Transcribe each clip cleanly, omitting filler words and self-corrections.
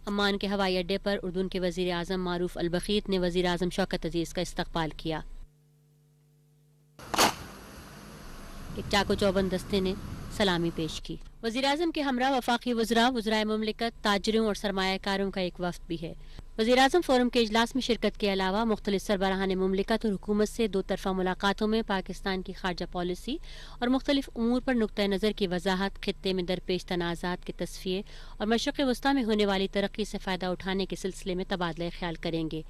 Oman کے ہوائی اڈے پر اردن کے وزیر اعظم معروف البخیت نے وزیر اعظم شوکت عزیز کا استقبال کیا۔ ایک چاق و چوبند دستے نے سلامی پیش کی۔ وزیر اعظم کے ہمراہ وفاقی وزراء، وزرائے مملکت، تاجروں اور سرمایہ کاروں کا ایک وفد بھی ہے۔ وزیر اعظم فورم کے اجلاس میں شرکت کے علاوہ مختلف سربراہان مملکت اور حکومت سے دو طرفہ ملاقاتوں میں پاکستان کی خارجہ پالیسی اور مختلف امور پر نقطہ نظر کی وضاحت، خطے میں درپیش تنازعات کے تصفیے اور مشرق وسطیٰ میں ہونے والی ترقی سے فائدہ اٹھانے کے سلسلے میں تبادلہ خیال کریں گے،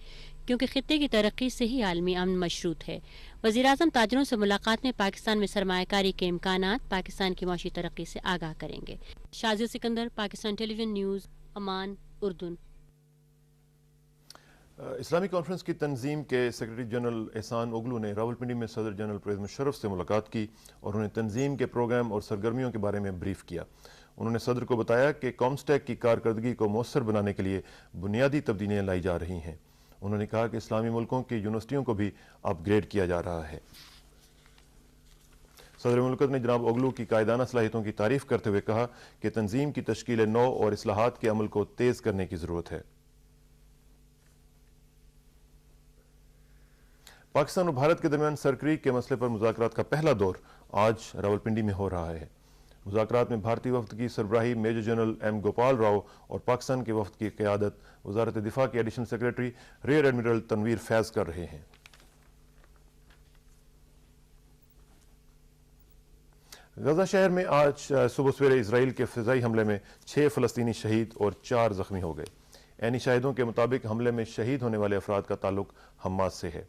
کیونکہ خطے کی ترقی سے ہی عالمی امن مشروط ہے۔ وزیر اعظم تاجروں سے ملاقات میں پاکستان میں سرمایہ کاری کے امکانات، پاکستان کی معاشی ترقی سے آگاہ کریں گے۔ شازیہ سکندر، پاکستان ٹیلی ویژن نیوز، عمان، اردن۔ اسلامی کانفرنس کی تنظیم کے سیکرٹری جنرل احسان اوگلو نے راولپنڈی میں صدر جنرل پرویز مشرف سے ملاقات کی اور انہیں تنظیم کے پروگرام اور سرگرمیوں کے بارے میں بریف کیا۔ انہوں نے صدر کو بتایا کہ کامسٹیک کی کارکردگی کو مؤثر بنانے کے لیے بنیادی تبدیلیاں لائی جا رہی ہیں۔ انہوں نے کہا کہ اسلامی ملکوں کی یونیورسٹیوں کو بھی اپ گریڈ کیا جا رہا ہے۔ صدر مملکت نے جناب اوگلو کی قائدانہ صلاحیتوں کی تعریف کرتے ہوئے کہا کہ تنظیم کی تشکیل نو اور اصلاحات کے عمل کو تیز کرنے کی ضرورت ہے۔ پاکستان اور بھارت کے درمیان سرکریک کے مسئلے پر مذاکرات کا پہلا دور آج راولپنڈی میں ہو رہا ہے۔ مذاکرات میں بھارتی وفد کی سربراہی major general M Gopal Rao اور پاکستان کے وفد کی قیادت وزارت دفاع کے additional secretary rear admiral Tanvir Faiz کر رہے ہیں۔ غزہ شہر میں آج صبح سویرے اسرائیل کے فضائی حملے میں 6 فلسطینی شہید اور 4 زخمی ہو گئے۔ عینی شاہدوں کے مطابق حملے میں شہید ہونے والے افراد کا تعلق حماس سے ہے۔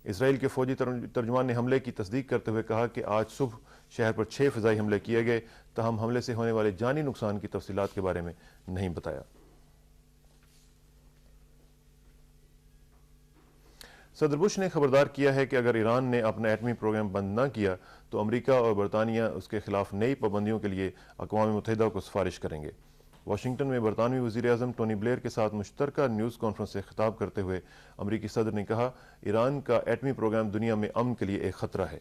اسرائیل کے فوجی ترجمان نے حملے کی تصدیق کرتے ہوئے کہا کہ آج صبح شہر پر 6 فضائی حملے کیے گئے، تاہم حملے سے ہونے والے جانی نقصان کی تفصیلات کے بارے میں نہیں بتایا۔ صدر بش نے خبردار کیا ہے کہ اگر ایران نے اپنا ایٹمی پروگرام بند نہ کیا تو امریکہ اور برطانیہ اس کے خلاف نئی پابندیوں کے لیے اقوام متحدہ کو سفارش کریں گے۔ واشنگٹن میں برطانوی وزیر اعظم ٹونی بلیئر کے ساتھ مشترکہ نیوز کانفرنس سے خطاب کرتے ہوئے امریکی صدر نے کہا، ایران کا ایٹمی پروگرام دنیا میں امن کے لیے ایک خطرہ ہے۔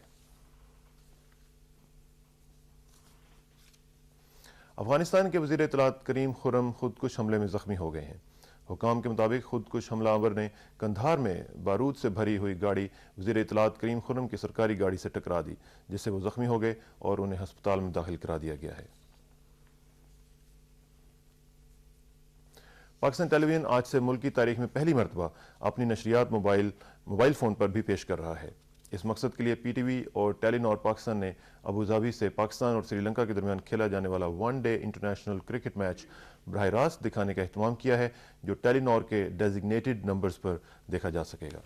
افغانستان کے وزیر اطلاعات کریم خرم خودکش حملے میں زخمی ہو گئے ہیں۔ حکام کے مطابق خودکش حملہ آور نے قندھار میں بارود سے بھری ہوئی گاڑی وزیر اطلاعات کریم خرم کی سرکاری گاڑی سے ٹکرا دی، جس سے وہ زخمی ہو گئے اور انہیں ہسپتال میں داخل کرا دیا گیا ہے۔ پاکستان ٹیلی ویژن آج سے ملک کی تاریخ میں پہلی مرتبہ اپنی نشریات موبائل فون پر بھی پیش کر رہا ہے۔ اس مقصد کے لیے پی ٹی وی اور ٹیلی نور پاکستان نے ابوظہبی سے پاکستان اور سری لنکا کے درمیان کھیلا جانے والا 1 ڈے انٹرنیشنل کرکٹ میچ براہ راست دکھانے کا اہتمام کیا ہے، جو ٹیلی نور کے ڈیزگنیٹڈ نمبرز پر دیکھا جا سکے گا۔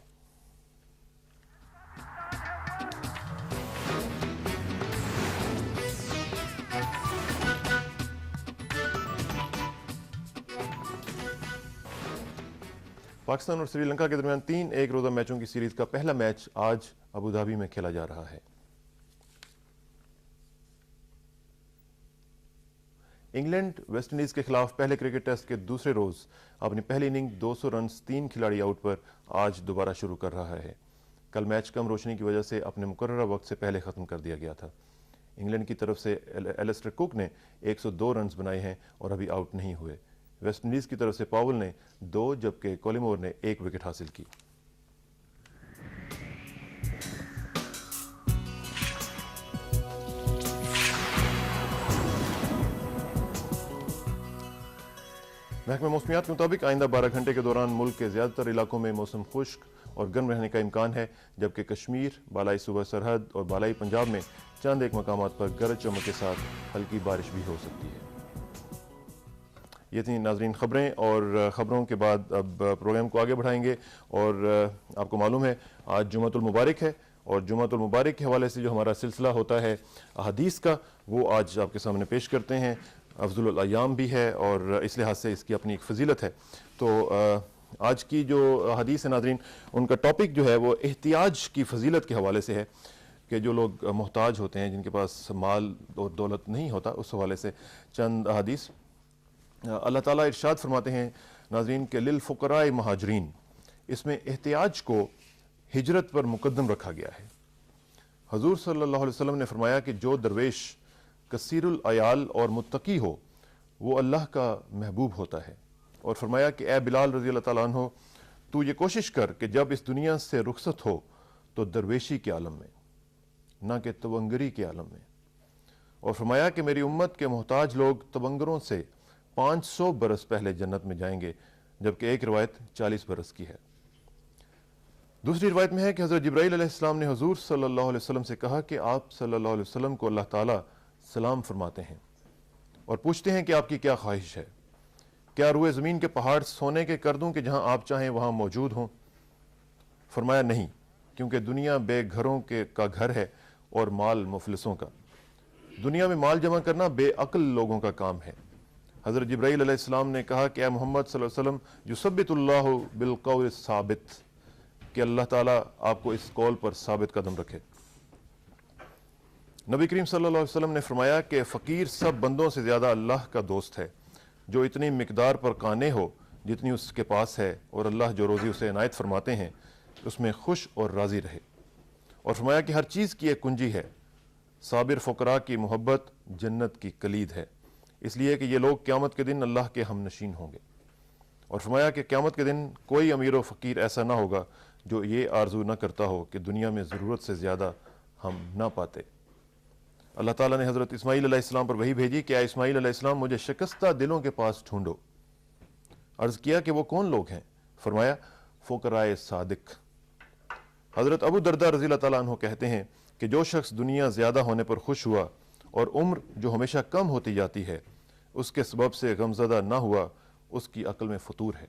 پاکستان اور سری لنکا کے درمیان 3 ایک روزہ میچوں کی سیریز کا پہلا میچ آج ابوظہبی میں کھیلا جا رہا ہے۔ انگلینڈ ویسٹ انڈیز کے خلاف پہلے کرکٹ ٹیسٹ کے دوسرے روز اپنی پہلی اننگ 200 رنز 3 کھلاڑی آؤٹ پر آج دوبارہ شروع کر رہا ہے۔ کل میچ کم روشنی کی وجہ سے اپنے مقررہ وقت سے پہلے ختم کر دیا گیا تھا۔ انگلینڈ کی طرف سے ایلسٹر کک نے 102 رنز بنائے ہیں اور ابھی آؤٹ نہیں ہوئے۔ ویسٹ انڈیز کی طرف سے پاول نے 2 جبکہ کولمور نے 1 وکٹ حاصل کی۔ محکمہ موسمیات کے مطابق آئندہ 12 گھنٹے کے دوران ملک کے زیادہ تر علاقوں میں موسم خشک اور گرم رہنے کا امکان ہے، جبکہ کشمیر، بالائی صوبہ سرحد اور بالائی پنجاب میں چند ایک مقامات پر گرج چمک کے ساتھ ہلکی بارش بھی ہو سکتی ہے۔ یہ تھیں ناظرین خبریں، اور خبروں کے بعد اب پروگرام کو آگے بڑھائیں گے۔ اور آپ کو معلوم ہے آج جمعۃ المبارک ہے، اور جمعۃ المبارک کے حوالے سے جو ہمارا سلسلہ ہوتا ہے احادیث کا، وہ آج آپ کے سامنے پیش کرتے ہیں۔ افضل الایام بھی ہے اور اس لحاظ سے اس کی اپنی ایک فضیلت ہے۔ تو آج کی جو حدیث ہے ناظرین، ان کا ٹاپک جو ہے وہ احتیاج کی فضیلت کے حوالے سے ہے، کہ جو لوگ محتاج ہوتے ہیں، جن کے پاس مال اور دولت نہیں ہوتا، اس حوالے سے چند حدیث۔ اللہ تعالیٰ ارشاد فرماتے ہیں ناظرین کہ للفقراء مہاجرین، اس میں احتیاج کو ہجرت پر مقدم رکھا گیا ہے۔ حضور صلی اللہ علیہ وسلم نے فرمایا کہ جو درویش کثیر العیال اور متقی ہو وہ اللہ کا محبوب ہوتا ہے، اور فرمایا کہ اے بلال رضی اللہ تعالیٰ عنہ، تو یہ کوشش کر کہ جب اس دنیا سے رخصت ہو تو درویشی کے عالم میں، نہ کہ تونگری کے عالم میں. اور فرمایا کہ میری امت کے محتاج لوگ تونگروں سے 500 برس پہلے جنت میں جائیں گے، جبکہ ایک روایت 40 برس کی ہے. دوسری روایت میں ہے کہ حضرت جبرائیل علیہ السلام نے حضور صلی اللہ علیہ وسلم سے کہا کہ آپ صلی اللہ علیہ وسلم کو اللہ تعالیٰ سلام فرماتے ہیں اور پوچھتے ہیں کہ آپ کی کیا خواہش ہے. کیا روئے زمین کے پہاڑ سونے کے کر دوں کہ جہاں آپ چاہیں وہاں موجود ہوں؟ فرمایا نہیں، کیونکہ دنیا بے گھروں کا گھر ہے اور مال مفلسوں کا. دنیا میں مال جمع کرنا بے عقل لوگوں کا کام ہے. حضرت جبرائیل علیہ السلام نے کہا کہ اے محمد صلی اللہ علیہ وسلم، یثبت اللہ بالقول الثابت، کہ اللہ تعالیٰ آپ کو اس قول پر ثابت قدم رکھے. نبی کریم صلی اللہ علیہ وسلم نے فرمایا کہ فقیر سب بندوں سے زیادہ اللہ کا دوست ہے، جو اتنی مقدار پر قانع ہو جتنی اس کے پاس ہے، اور اللہ جو روزی اسے عنایت فرماتے ہیں اس میں خوش اور راضی رہے. اور فرمایا کہ ہر چیز کی ایک کنجی ہے، صابر فقراء کی محبت جنت کی کلید ہے، اس لیے کہ یہ لوگ قیامت کے دن اللہ کے ہم نشین ہوں گے. اور فرمایا کہ قیامت کے دن کوئی امیر و فقیر ایسا نہ ہوگا جو یہ آرزو نہ کرتا ہو کہ دنیا میں ضرورت سے زیادہ ہم نہ پاتے. اللہ تعالیٰ نے حضرت اسماعیل علیہ السلام پر وحی بھیجی کہ اے اسماعیل علیہ السلام، مجھے شکستہ دلوں کے پاس ڈھونڈو. عرض کیا کہ وہ کون لوگ ہیں؟ فرمایا فقرائے صادق. حضرت ابو درداء رضی اللہ تعالیٰ عنہ کہتے ہیں کہ جو شخص دنیا زیادہ ہونے پر خوش ہوا اور عمر جو ہمیشہ کم ہوتی جاتی ہے اس کے سبب سے غمزدہ نہ ہوا، اس کی عقل میں فطور ہے.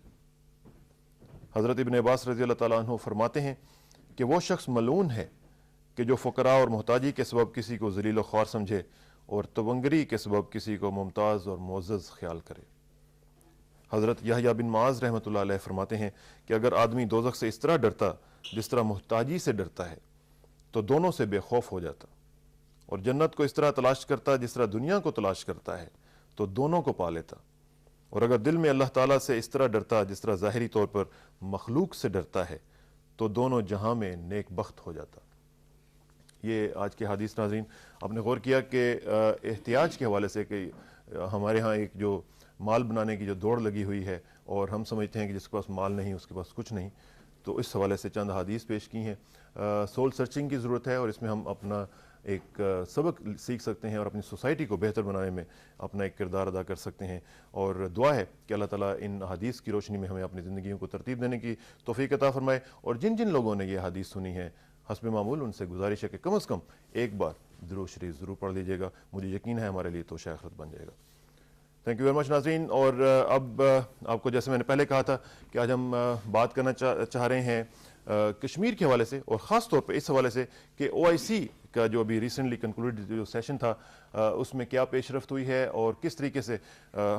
حضرت ابن عباس رضی اللہ تعالیٰ عنہ فرماتے ہیں کہ وہ شخص ملعون ہے کہ جو فقراء اور محتاجی کے سبب کسی کو ذلیل و خوار سمجھے اور تونگری کے سبب کسی کو ممتاز اور معزز خیال کرے. حضرت یحییٰ بن معاذ رحمۃ اللہ علیہ فرماتے ہیں کہ اگر آدمی دوزخ سے اس طرح ڈرتا جس طرح محتاجی سے ڈرتا ہے تو دونوں سے بے خوف ہو جاتا، اور جنت کو اس طرح تلاش کرتا جس طرح دنیا کو تلاش کرتا ہے تو دونوں کو پا لیتا. اور اگر دل میں اللہ تعالیٰ سے اس طرح ڈرتا جس طرح ظاہری طور پر مخلوق سے ڈرتا ہے تو دونوں جہاں میں نیک بخت ہو جاتا. یہ آج کے حدیث. ناظرین، آپ نے غور کیا کہ احتیاج کے حوالے سے کہ ہمارے ہاں ایک جو مال بنانے کی جو دوڑ لگی ہوئی ہے اور ہم سمجھتے ہیں کہ جس کے پاس مال نہیں اس کے پاس کچھ نہیں، تو اس حوالے سے چند حدیث پیش کی ہیں. سول سرچنگ کی ضرورت ہے اور اس میں ہم اپنا ایک سبق سیکھ سکتے ہیں اور اپنی سوسائٹی کو بہتر بنانے میں اپنا ایک کردار ادا کر سکتے ہیں. اور دعا ہے کہ اللہ تعالیٰ ان حدیث کی روشنی میں ہمیں اپنی زندگیوں کو ترتیب دینے کی توفیق عطا فرمائے. اور جن جن لوگوں نے یہ حدیث سنی ہے حسب معمول ان سے گزارش ہے کہ کم از کم ایک بار درود شریف ضرور پڑھ لیجیے گا. مجھے یقین ہے ہمارے لیے توشہ آخرت بن جائے گا. تھینک یو ویری مچ ناظرین. اور اب آپ کو جیسے میں نے پہلے کہا تھا کہ آج ہم بات کرنا چاہ رہے ہیں کشمیر کے حوالے سے، اور خاص طور پہ اس حوالے سے کہ OIC کا جو ابھی ریسنٹلی کنکلوڈ جو سیشن تھا اس میں کیا پیش رفت ہوئی ہے اور کس طریقے سے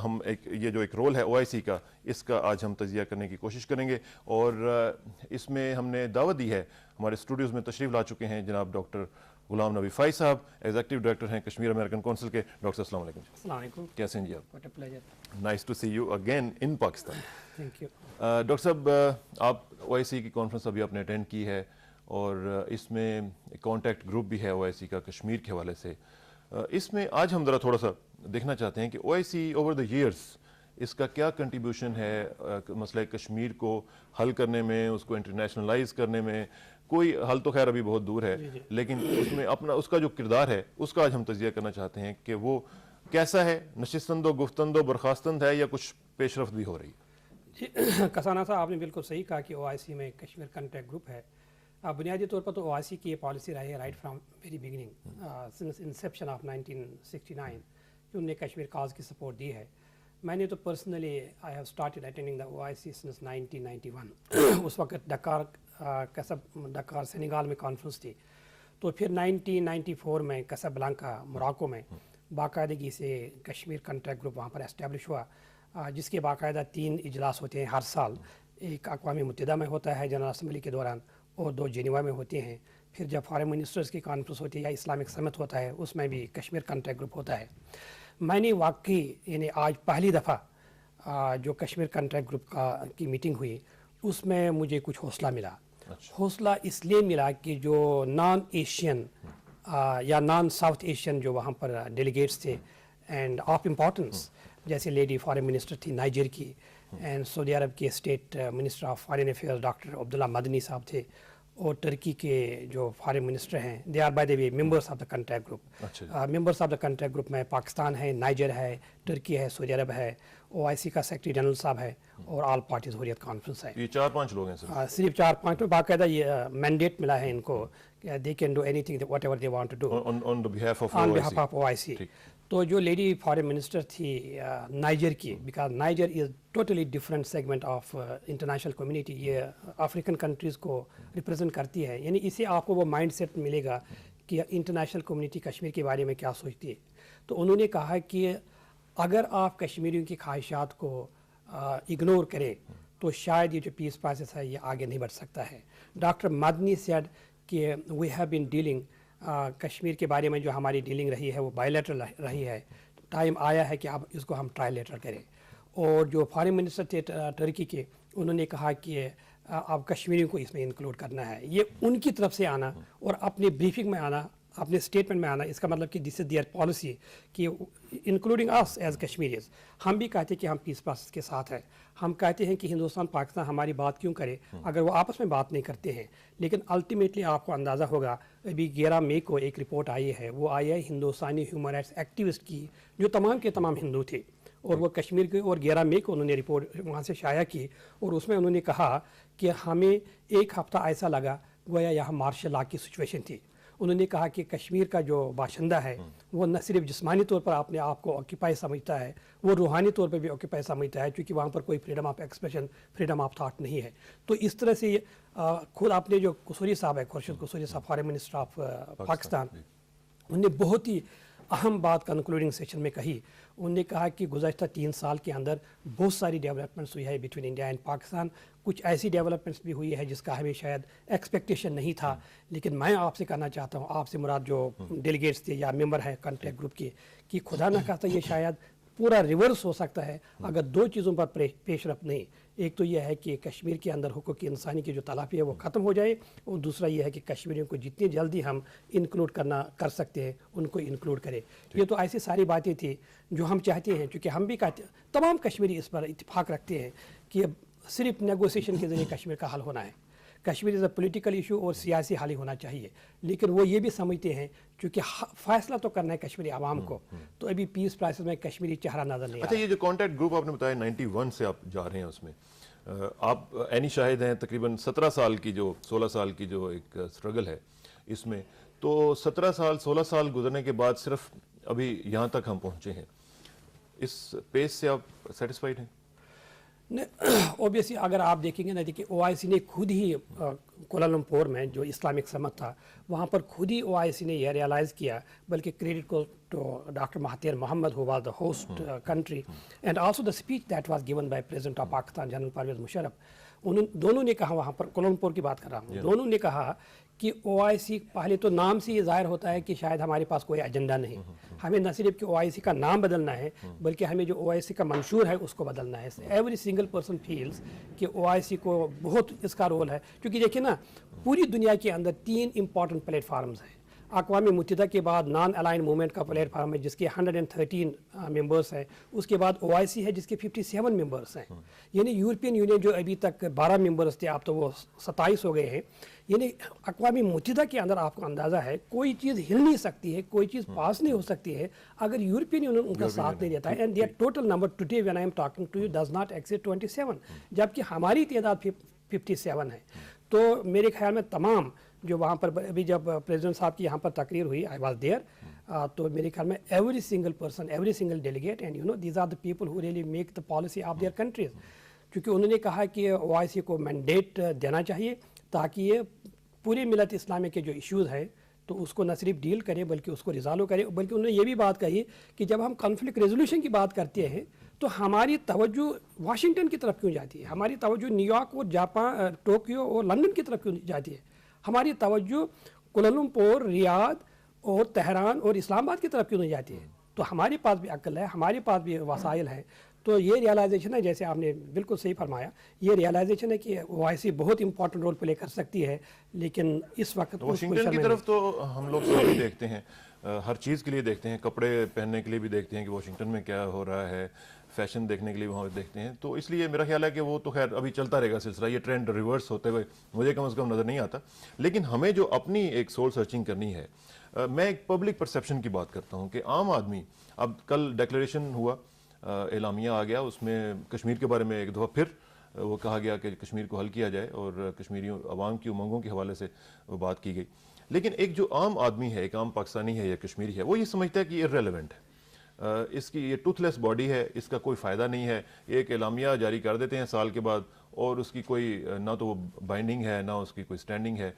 ہم یہ جو ایک رول ہے OIC کا، اس کا آج ہم تجزیہ کرنے کی کوشش کریں گے. اور اس میں ہم نے دعوت دی ہے، ہمارے اسٹوڈیوز میں تشریف لا چکے ہیں جناب ڈاکٹر غلام نبی فائز صاحب، ایگزیکٹو ڈائریکٹر ہیں کشمیر امریکن کونسل کے. ڈاکٹر السلام علیکم. السلام علیکم. کیسے ہیں جی آپ؟ What a pleasure. Nice to see you again in Pakistan. Thank you. Doctor صاحب، آپ OIC کی کانفرنس ابھی آپ نے اٹینڈ کی ہے اور اس میں کانٹیکٹ گروپ بھی ہے OIC کا کشمیر کے حوالے سے. اس میں آج ہم ذرا تھوڑا سا دیکھنا چاہتے ہیں کہ OIC اوور دا ایئرس اس کا کیا کنٹریبیوشن ہے مسئلہ کشمیر کو حل کرنے میں، اس کو انٹرنیشنلائز کرنے میں. کوئی حل تو خیر ابھی بہت دور ہے، لیکن اس میں اپنا اس کا جو کردار ہے اس کا آج ہم تجزیہ کرنا چاہتے ہیں کہ وہ کیسا ہے، نشستند و گفتند و برخاستند ہے یا کچھ پیش رفت بھی ہو رہی ہے. جی کسانہ صاحب، آپ نے بالکل صحیح کہا کہ OIC میں کشمیر کنٹیکٹ گروپ ہے. بنیادی طور پر تو OIC کی یہ پالیسی رہی ہے right from very beginning since inception of 1969 کہ انہوں نے کشمیر کاز کی سپورٹ دی ہے. میں نے تو personally I have started attending the OIC since 1991. اس وقت ڈکار سینیگال میں کانفرنس تھی، تو پھر 1994 میں کیسابلانکا موراکو میں باقاعدگی سے کشمیر کنٹیکٹ گروپ وہاں پر اسٹیبلش ہوا، جس کے باقاعدہ 3 اجلاس ہوتے ہیں ہر سال. ایک اقوام متحدہ میں ہوتا ہے جنرل اسمبلی کے دوران، اور 2 جنیوا میں ہوتے ہیں. پھر جب فارن منسٹرز کی کانفرنس ہوتی ہے یا اسلامک سمٹ ہوتا ہے اس میں بھی کشمیر کنٹیکٹ گروپ ہوتا ہے. میں نے واقعی یعنی آج پہلی دفعہ جو کشمیر کنٹیکٹ گروپ کی میٹنگ ہوئی اس میں مجھے کچھ حوصلہ ملا. حوصلہ اس لیے ملا کہ جو نان ایشین یا نان ساؤتھ ایشین جو وہاں پر ڈیلیگیٹس تھے اینڈ آف امپورٹنس जैसे लेडी फॉरेन मिनिस्टर थी नाइजर की, एंड सऊदी अरब के state minister of foreign affairs doctor Abdullah Madani साहब थे, और टर्की के जो फॉरेन मिनिस्टर हैं, they are by the way members of the contact group. Members of the contact group में पाकिस्तान है, नाइजर है, टर्की है, सऊदी अरब है, OIC का सेक्रेटरी जनरल साहब है, और ऑल पार्टीज हुर्रियत कॉन्फ्रेंस है। ये 4-5 लोग हैं सर? सिर्फ 4-5 में बाकायदा ये मैंडेट मिला है इनको, they can do anything whatever they want to do on behalf of OIC। तो जो लेडी फॉरेन मिनिस्टर थी नाइजर की, because Niger is totally different segment of international community, ये अफ्रीकन कंट्रीज़ को रिप्रेजेंट करती है, यानी इससे आपको वो माइंड सेट मिलेगा कि इंटरनेशनल कम्युनिटी कश्मीर के बारे में क्या सोचती है। तो उन्होंने कहा कि अगर आप कश्मीरियों की ख्वाहिशात को इग्नोर करें तो शायद ये जो पीस प्रोसेस है ये आगे नहीं बढ़ सकता है। डॉक्टर मदनी सेड कि we have been dealing, Kashmir के बारे में जो हमारी डीलिंग रही है वो बायलैटरल रही है, टाइम आया है कि अब इसको हम ट्रायलैटरल करें। और जो फॉरेन मिनिस्टर थे टर्की के, उन्होंने कहा कि अब कश्मीरियों को इसमें इंक्लूड करना है। ये उनकी तरफ से आना और अपनी ब्रीफिंग में आना, अपने स्टेटमेंट में आना, इसका मतलब कि दिस इज देयर पॉलिसी कि इंक्लूडिंग अस एज कश्मीरीज। हम भी कहते हैं कि हम पीस प्रोसेस के साथ हैं, हम कहते हैं कि हिंदुस्तान पाकिस्तान हमारी बात क्यों करे अगर वो आपस में बात नहीं करते हैं। लेकिन अल्टीमेटली आपको अंदाज़ा होगा, अभी 11 मई को एक रिपोर्ट आई है, वो आई है हिंदुस्तानी ह्यूमन राइट्स एक्टिविस्ट की, जो तमाम के तमाम हिंदू थे, और वो कश्मीर के, और 11 मई को उन्होंने रिपोर्ट वहाँ से शाया की, और उसमें उन्होंने कहा कि हमें एक हफ़्ता ऐसा लगा गोया यहाँ मार्शल लॉ की सिचुएशन थी। उन्होंने कहा कि कश्मीर का जो बाशिंदा है वो न सिर्फ जिस्मानी तौर पर अपने आप को ऑक्यूपाई समझता है, वो रूहानी तौर पर भी ऑक्यूपाई समझता है, क्योंकि वहाँ पर कोई freedom of expression, freedom of thought नहीं है। तो इस तरह से खुद आपने जो कुसूरी साहब है, खुर्शीद कुसूरी साहब, फॉरेन मिनिस्टर ऑफ पाकिस्तान, उन्होंने बहुत ही अहम बात कंक्लूडिंग सेशन में कही। उन्होंने कहा कि गुज़श्ता 3 साल के अंदर बहुत सारी डेवलपमेंट्स हुई है बिटवीन इंडिया एंड पाकिस्तान। कुछ ऐसी डेवलपमेंट्स भी हुई है जिसका हमें शायद एक्सपेक्टेशन नहीं था। लेकिन मैं आपसे कहना चाहता हूँ, आपसे मुराद जो डेलीगेट्स थे या मेंबर हैं कॉन्टैक्ट ग्रुप के, कि खुदा न खास्ता ये शायद पूरा रिवर्स हो सकता है अगर 2 चीज़ों पर पेशरफ नहीं। एक तो यह है कि कश्मीर के अंदर हुकूक इंसानी की जो तलाफी है वो ख़त्म हो जाए, और दूसरा यह है कि कश्मीरियों को जितनी जल्दी हम इंक्लूड कर सकते हैं उनको इंक्लूड करें। ये तो ऐसी सारी बातें थी जो हम चाहते हैं, क्योंकि हम भी कहते हैं, तमाम कश्मीरी इस पर इत्तेफाक रखते हैं कि सिर्फ नेगोशिएशन के ज़रिए कश्मीर का हल होना है। Kashmir is a political issue और सियासी हल ही होना चाहिए। लेकिन वो ये भी समझते हैं क्योंकि फैसला तो करना है कश्मीरी आवाम को, तो अभी पीस प्रोसेस में कश्मीरी चेहरा नजर नहीं आ रहा। अच्छा, ये जो कॉन्टैक्ट ग्रुप आपने बताया 91 से आप जा रहे हैं, उसमें आप एनी शाहिद हैं तकरीबन 17 साल की जो 16 साल की जो एक स्ट्रगल है इसमें, तो 17 साल 16 साल गुजरने के बाद सिर्फ अभी यहाँ तक हम पहुँचे हैं, इस पेस से आप सेटिस्फाइड हैं? ऑब्वियसली अगर आप देखेंगे ना, देखिए OIC ने खुद ही कोलालमपुर में जो इस्लामिक समत था वहाँ पर खुद ही OIC ने यह रियलाइज़ किया, बल्कि क्रेडिट को तो doctor Mahathir Mohamad who was the host country and also the speech that was given by president of Pakistan general Pervez Musharraf, दोनों ने कहा, वहाँ पर कोलालमपुर की बात कर रहा हूँ, दोनों ने कहा कि OIC, पहले तो नाम से ये ज़ाहिर होता है कि शायद हमारे पास कोई एजेंडा नहीं, हमें न सिर्फ कि OIC का नाम बदलना है बल्कि हमें जो OIC का मंशूर है उसको बदलना है। एवरी सिंगल पर्सन फील्स कि OIC को बहुत इसका रोल है, क्योंकि देखिए ना, पूरी दुनिया के अंदर 3 इंपॉर्टेंट प्लेटफार्म्स हैं। अक़वाम मुत्तहिदा के बाद नॉन अलाइन मूवमेंट का प्लेटफार्म है जिसके 113 मेंबर्स हैं, उसके बाद OIC है जिसके 57 मेंबर्स हैं, यानी यूरोपियन यूनियन जो अभी तक 12 मेंबर्स थे अब तो वो 27 हो गए हैं। यानी अक़वाम मुत्तहिदा के अंदर आपको अंदाज़ा है कोई चीज़ हिल नहीं सकती है, कोई चीज़ पास नहीं हो सकती है अगर यूरोपियन यूनियन उनका साथ नहीं देता है। And there total number today when I am talking to you does not exceed 27, जबकि हमारी तादाद 57 है। तो मेरे ख्याल में तमाम जो वहाँ पर अभी जब प्रेसिडेंट साहब की यहाँ पर तकरीर हुई, आई वाज देयर, तो मेरे ख्याल में every single person, every single delegate and you know these are the people who really make the policy of their countries, क्योंकि उन्होंने कहा कि OIC को मैंडेट देना चाहिए ताकि ये पूरी मिलत इस्लामी के जो इश्यूज़ हैं तो उसको न सिर्फ डील करे बल्कि उसको रिजॉल्व करे। बल्कि उन्होंने ये भी बात कही कि जब हम कॉन्फ्लिक्ट रेजोल्यूशन की बात करते हैं तो हमारी तवज्जो वाशिंगटन की तरफ क्यों जाती है, हमारी तवज्जो न्यूयॉर्क और जापान, टोक्यो और लंदन की तरफ क्यों जाती है, हमारी तवज्जो कोलालमपुर, रियाद और तेहरान और इस्लामाबाद की तरफ क्यों नहीं जाती है। तो हमारे पास भी अक्ल है, हमारे पास भी वसाइल हैं, تو یہ ریئلائزیشن ہے، جیسے آپ نے بالکل صحیح فرمایا، یہ ریئلائزیشن ہے کہ OIC بہت امپورٹنٹ رول پلے کر سکتی ہے، لیکن اس وقت واشنگٹن کی طرف تو ہم لوگ سب بھی دیکھتے ہیں، ہر چیز کے لیے دیکھتے ہیں، کپڑے پہننے کے لیے بھی دیکھتے ہیں کہ واشنگٹن میں کیا ہو رہا ہے، فیشن دیکھنے کے لیے وہاں دیکھتے ہیں. تو اس لیے میرا خیال ہے کہ وہ تو خیر ابھی چلتا رہے گا سلسلہ، یہ ٹرینڈ ریورس ہوتے ہوئے مجھے کم از کم نظر نہیں آتا. لیکن ہمیں جو اپنی ایک سول سرچنگ کرنی ہے، میں ایک پبلک پرسیپشن کی بات کرتا ہوں کہ عام آدمی، اب کل ڈیکلیریشن ہوا، اعلامیہ آ گیا، اس میں کشمیر کے بارے میں ایک دفعہ پھر وہ کہا گیا کہ کشمیر کو حل کیا جائے اور کشمیریوں عوام کی امنگوں کے حوالے سے وہ بات کی گئی. لیکن ایک جو عام آدمی ہے، ایک عام پاکستانی ہے یا کشمیری ہے، وہ یہ سمجھتا ہے کہ یہ ارریلیونٹ ہے، اس کی یہ ٹوتھ لیس باڈی ہے، اس کا کوئی فائدہ نہیں ہے، ایک اعلامیہ جاری کر دیتے ہیں سال کے بعد اور اس کی کوئی نہ تو وہ بائنڈنگ ہے نہ اس کی کوئی سٹینڈنگ ہے.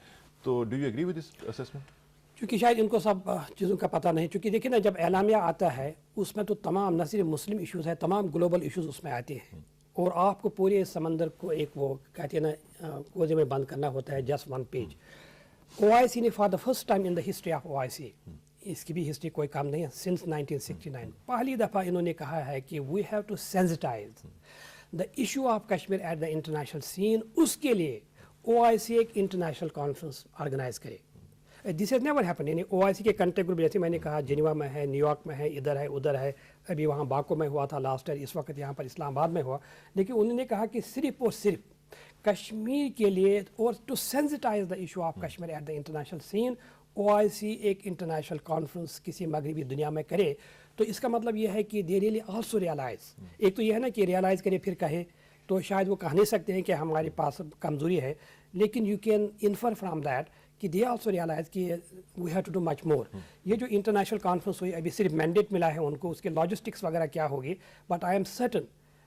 تو do you agree with this assessment? چونکہ شاید ان کو سب چیزوں کا پتہ نہیں، چونکہ دیکھیں نا جب اعلامیہ آتا ہے اس میں تو تمام نہ صرف مسلم ایشوز ہیں، تمام گلوبل ایشوز اس میں آتے ہیں، اور آپ کو پورے سمندر کو ایک وہ کہتے ہیں نا کوزے میں بند کرنا ہوتا ہے، جسٹ ون پیج. OIC نے for the first time in the history of OIC، اس کی بھی ہسٹری کوئی کام نہیں ہے، سنس 1969 پہلی دفعہ انہوں نے کہا ہے کہ we have to sensitise the issue of Kashmir at the international scene. اس کے لیے OIC ایک انٹرنیشنل کانفرنس آرگنائز کرے. This has never happen. یعنی OIC کے کنٹیکٹ گروپ جیسے میں نے کہا جنیوا میں ہے، نیو یارک میں ہے، ادھر ہے ادھر ہے، ابھی وہاں باکو میں ہوا تھا لاسٹ ایئر، اس وقت یہاں پر اسلام آباد میں ہوا. لیکن انہوں نے کہا کہ صرف اور صرف کشمیر کے لیے اور to sensitise the issue of Kashmir at the international scene OIC ایک انٹرنیشنل کانفرنس کسی مغربی دنیا میں کرے. تو اس کا مطلب یہ ہے کہ دے ریئلی آلسو ریئلائز، ایک تو یہ ہے نا کہ ریئلائز کرے پھر کہے، تو شاید وہ کہہ نہیں سکتے ہیں کہ ہمارے پاس کمزوری ہے، لیکن you can infer from that کہ دے آلسو ریئلائز کہ we have to do much more. یہ جو انٹرنیشنل کانفرنس ہوئی ابھی صرف مینڈیٹ ملا ہے ان کو، اس کے لاجسٹکس وغیرہ کیا ہوگی، بٹ آئی ایم سرٹن،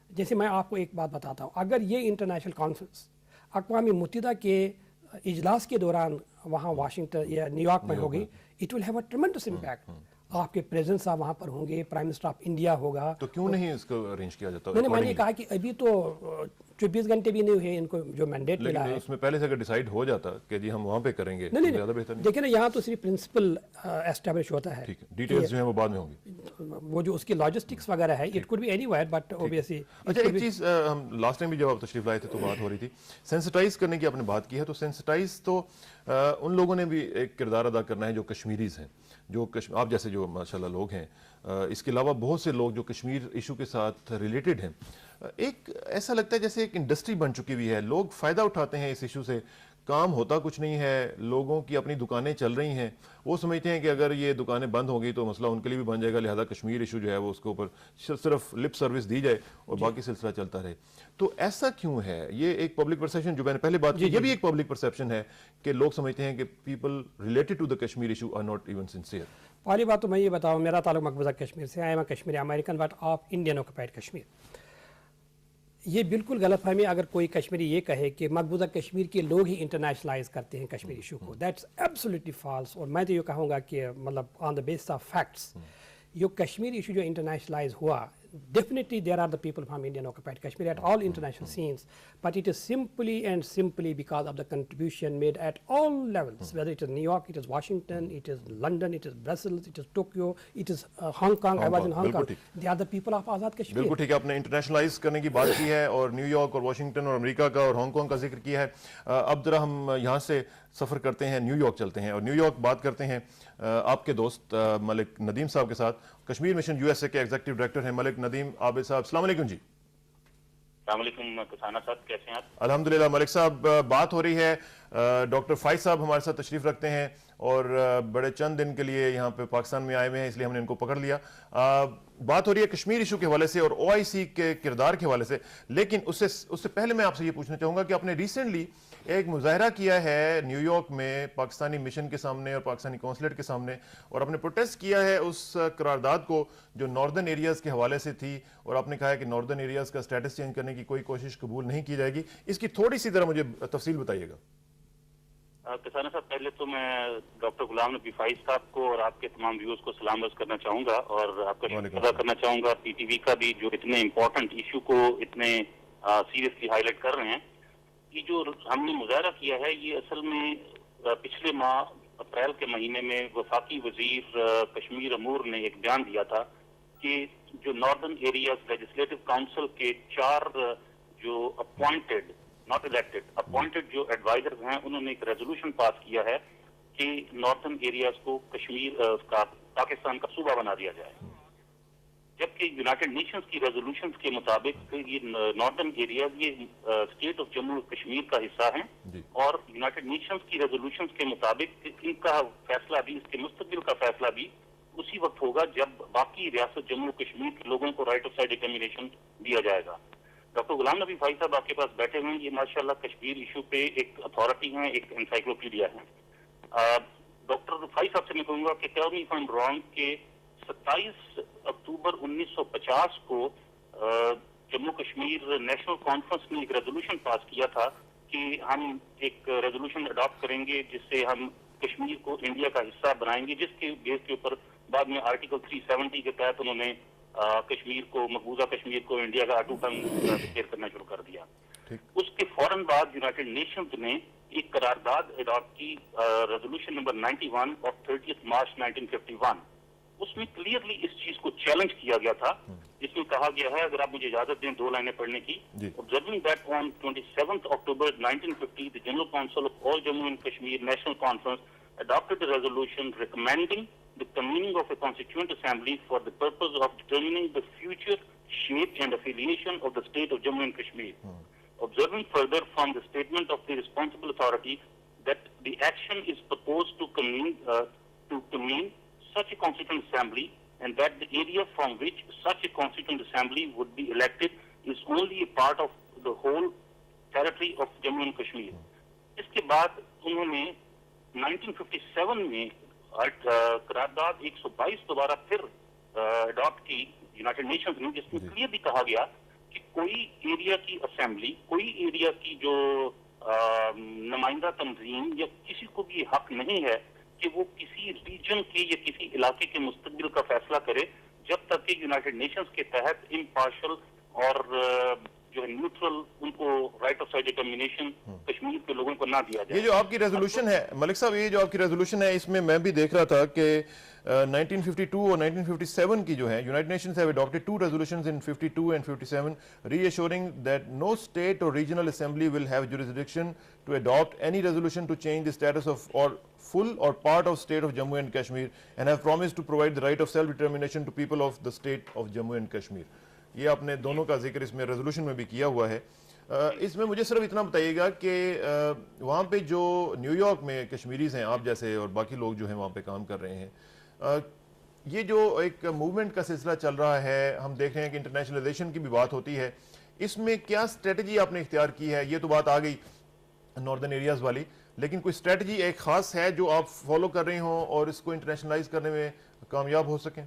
جیسے میں آپ کو ایک بات بتاتا ہوں، اگر یہ انٹرنیشنل کانفرنس اقوام متحدہ کے اجلاس کے دوران وہاں واشنگٹن یا نیو یارک میں ہوگی، it will have a tremendous impact. آپ کے پریزنس صاحب وہاں پر ہوں گے، پرائم منسٹر آف انڈیا ہوگا. تو کیوں نہیں اس کو ارینج کیا جاتا؟ میں نے کہا کہ ابھی تو 24 گھنٹے بھی نہیں ہوئے ان کو جو مینڈیٹ ملا ہے. اس میں پہلے سے اگر ڈیسائیڈ ہو جاتا کہ جی ہم وہاں پہ کریں گے تو زیادہ بہتر نہیں. دیکھیں نا یہاں تو صرف پرنسپل اسٹیبلش ہوتا ہے، ٹھیک ہے، ڈیٹیلز جو ہیں وہ بعد میں ہوں گی، وہ جو اس کی لاجسٹکس وغیرہ ہے، it could be anywhere but obviously. اچھا ایک چیز ہم لاسٹ ٹائم بھی جب آپ تشریف لائے تھے تو بات ہو رہی تھی سینسٹائز کرنے کی، آپ نے بات کی ہے، تو سینسٹائز تو ان لوگوں نے بھی ایک کردار ادا کرنا ہے جو کشمیریز ہیں، جو آپ جیسے جو ماشاءاللہ لوگ ہیں، اس کے علاوہ بہت سے لوگ جو کشمیر ایشو کے ساتھ ریلیٹڈ ہیں. ایک ایسا لگتا ہے جیسے ایک انڈسٹری بن چکی ہوئی ہے، لوگ فائدہ اٹھاتے ہیں اس ایشو سے، کام ہوتا کچھ نہیں ہے، لوگوں کی اپنی دکانیں چل رہی ہیں، وہ سمجھتے ہیں کہ اگر یہ دکانیں بند ہوں گی تو مسئلہ ان کے لیے بھی بن جائے گا، لہذا کشمیر ایشو جو ہے وہ اس کے اوپر صرف لپ سروس دی جائے اور باقی سلسلہ چلتا رہے. تو ایسا کیوں ہے؟ یہ ایک پبلک پرسیپشن جو میں نے پہلے بات کی، یہ بھی ایک پبلک پرسیپشن ہے کہ لوگ سمجھتے ہیں کہ people related to the Kashmir issue are not even sincere. پہلی بات تو میں یہ بتاؤں، میرا تعلق مقبوضہ کشمیر سے، I am a Kashmiri American but of Indian occupied Kashmir. یہ بالکل غلط فہمی اگر کوئی کشمیری یہ کہے کہ مقبوضہ کشمیر کے لوگ ہی انٹرنیشنلائز کرتے ہیں کشمیر ایشو کو، دیٹس ایبسلیٹلی فالس. اور میں تو یہ کہوں گا کہ مطلب آن دا بیس آف فیکٹس یہ کشمیر ایشو جو انٹرنیشنلائز ہوا، definitely there are the people from Indian occupied Kashmir at all international scenes, but it is simply and simply because of the contribution made at all levels, whether it is New York, it is Washington, it is London, it is Brussels, it is Tokyo, it is Hong Kong. I was in Hong Kong. They are the people of Azad Kashmir. بالکل ٹھیک ہے، آپ نے internationalise کرنے کی بات کی ہے اور نیو یارک اور واشنگٹن اور امریکہ کا اور ہانگ کانگ کا ذکر کیا ہے. اب ذرا ہم یہاں سے سفر کرتے ہیں، نیو یارک چلتے ہیں اور نیو یارک بات کرتے ہیں آپ کے دوست ملک ندیم صاحب کے ساتھ. کشمیر مشن USA کے ایگزیکٹو ڈائریکٹر ہیں ملک ندیم عابد صاحب. السلام علیکم جی. السلام علیکم کسانہ صاحب، کیسے ہیں آپ؟ الحمدللہ. ملک صاحب بات ہو رہی ہے، ڈاکٹر فائز صاحب ہمارے ساتھ تشریف رکھتے ہیں اور بڑے چند دن کے لیے یہاں پہ پاکستان میں آئے ہوئے ہیں، اس لیے ہم نے ان کو پکڑ لیا. بات ہو رہی ہے کشمیر ایشو کے حوالے سے اور OIC کے کردار کے حوالے سے، لیکن اس سے پہلے میں آپ سے یہ پوچھنا چاہوں گا کہ آپ نے ریسنٹلی ایک مظاہرہ کیا ہے نیو یارک میں پاکستانی مشن کے سامنے اور پاکستانی کونسلیٹ کے سامنے، اور آپ نے پروٹیسٹ کیا ہے اس قرارداد کو جو ناردرن ایریاز کے حوالے سے تھی، اور آپ نے کہا ہے کہ ناردرن ایریاز کا سٹیٹس چینج کرنے کی کوئی کوشش قبول نہیں کی جائے گی. اس کی تھوڑی سی ذرا مجھے تفصیل بتائیے گا. کسانہ صاحب، پہلے تو میں ڈاکٹر غلام نبی فائز صاحب کو اور آپ کے تمام ویوز کو سلام عرض کرنا چاہوں گا اور آپ کا شکریہ ادا کرنا چاہوں گا PTV کا بھی، جو اتنے امپورٹنٹ ایشو کو اتنے سیریسلی ہائی لائٹ کر رہے ہیں. یہ جو ہم نے مظاہرہ کیا ہے یہ اصل میں پچھلے ماہ اپریل کے مہینے میں وفاقی وزیر کشمیر امور نے ایک بیان دیا تھا کہ जो नॉर्दर्न एरियाज लेजिस्लेटिव काउंसिल के 4 जो अपॉइंटेड, नॉट इलेक्टेड, अपॉइंटेड जो एडवाइजर्स हैं, उन्होंने एक रेजोल्यूशन पास किया है कि नॉर्दर्न एरियाज को कश्मीर का पाकिस्तान का सूबा बना दिया जाए, जबकि यूनाइटेड नेशंस की रेजोल्यूशंस के मुताबिक ये नॉर्दर्न एरियाज ये स्टेट ऑफ जम्मू कश्मीर का हिस्सा हैं, और यूनाइटेड नेशंस की रेजोल्यूशंस के मुताबिक इनका फैसला भी, इसके मुस्तकबिल का फैसला भी उसी वक्त होगा जब बाकी रियासत जम्मू कश्मीर के लोगों को राइट ऑफ सेल्फ डिटर्मिनेशन दिया जाएगा। डॉक्टर गुलाम नबी फाइज साहब आपके पास बैठे हुए हैं, ये माशाल्लाह कश्मीर इशू पे एक अथॉरिटी हैं, एक एनसाइक्लोपीडिया है। डॉक्टर फाइज साहब से मैं कहूँगा कि tell me if I am wrong के 27 अक्टूबर 1950 को जम्मू कश्मीर नेशनल कॉन्फ्रेंस ने एक रेजोल्यूशन पास किया था कि हम एक रेजोल्यूशन अडॉप्ट करेंगे जिससे हम कश्मीर को इंडिया का हिस्सा बनाएंगे, जिसके बेस के ऊपर बाद में आर्टिकल 370 के तहत उन्होंने कश्मीर को, मकबूजा कश्मीर को इंडिया का अटूट डिक्लेयर करना शुरू कर दिया। उसके फौरन बाद यूनाइटेड नेशंस ने एक करारदाद अडॉप्ट की, रेजोल्यूशन नंबर 91 ऑफ 30 मार्च 1951। उसमें क्लियरली इस चीज को चैलेंज किया गया था, जिसमें कहा गया है, अगर आप मुझे इजाजत दें 2 लाइनें पढ़ने की। Observing that on 27 October 1950 the general council of all Jammu and Kashmir national conference adopted a resolution recommending the convening of a constituent assembly for the purpose of determining the future shape and affiliation of the state of Jammu and Kashmir. Observing further from the statement of the responsible authority that the action is proposed to convene such a constituent assembly, and that the area from which such a constituent assembly would be elected is only a part of the whole territory of Jammu and Kashmir. इसके बाद उन्होंने 1957 में करारदाद 122 दोबारा फिर adopt की United Nations ने, जिसमें clearly कहा गया कि कोई एरिया की असेंबली, कोई एरिया की जो नुमाइंदा तंजीम या किसी को भी हक नहीं है कि वो किसी रीजन के या किसी इलाके के मुस्तकबिल का फैसला करे, जब तक कि यूनाइटेड नेशंस के तहत इम्पार्शल और जो है न्यूट्रल उनको right of self determination Kashmir के लोगों को ना दिया जाए। ये जो आपकी रेजोल्यूशन है मलिक साहब, ये जो आपकी रेजोल्यूशन है, इसमें मैं भी देख रहा था कि 1952 और 1957 की जो है, United Nations have adopted 2 resolutions in 52 and 57 reassuring that no state or regional assembly will have jurisdiction to adopt any resolution to change the status of or full or part of state of Jammu and Kashmir, and have promised to provide the right of self determination to people of the state of Jammu and Kashmir. ये आपने दोनों का जिक्र इसमें resolution में भी किया हुआ है। इसमें मुझे सिर्फ इतना बताइएगा कि वहाँ पे जो न्यूयॉर्क में कश्मीरीज हैं, आप जैसे और बाकी लोग जो हैं वहाँ पे काम कर रहे हैं, ये जो एक मूवमेंट का सिलसिला चल रहा है, हम देख रहे हैं कि इंटरनेशनलाइजेशन की भी बात होती है, इसमें क्या स्ट्रेटजी आपने इख्तियार की है? ये तो बात आ गई नॉर्दर्न एरियाज वाली, लेकिन कोई स्ट्रेटजी एक खास है जो आप फॉलो कर रहे हो और इसको इंटरनेशनलाइज करने में कामयाब हो सकें?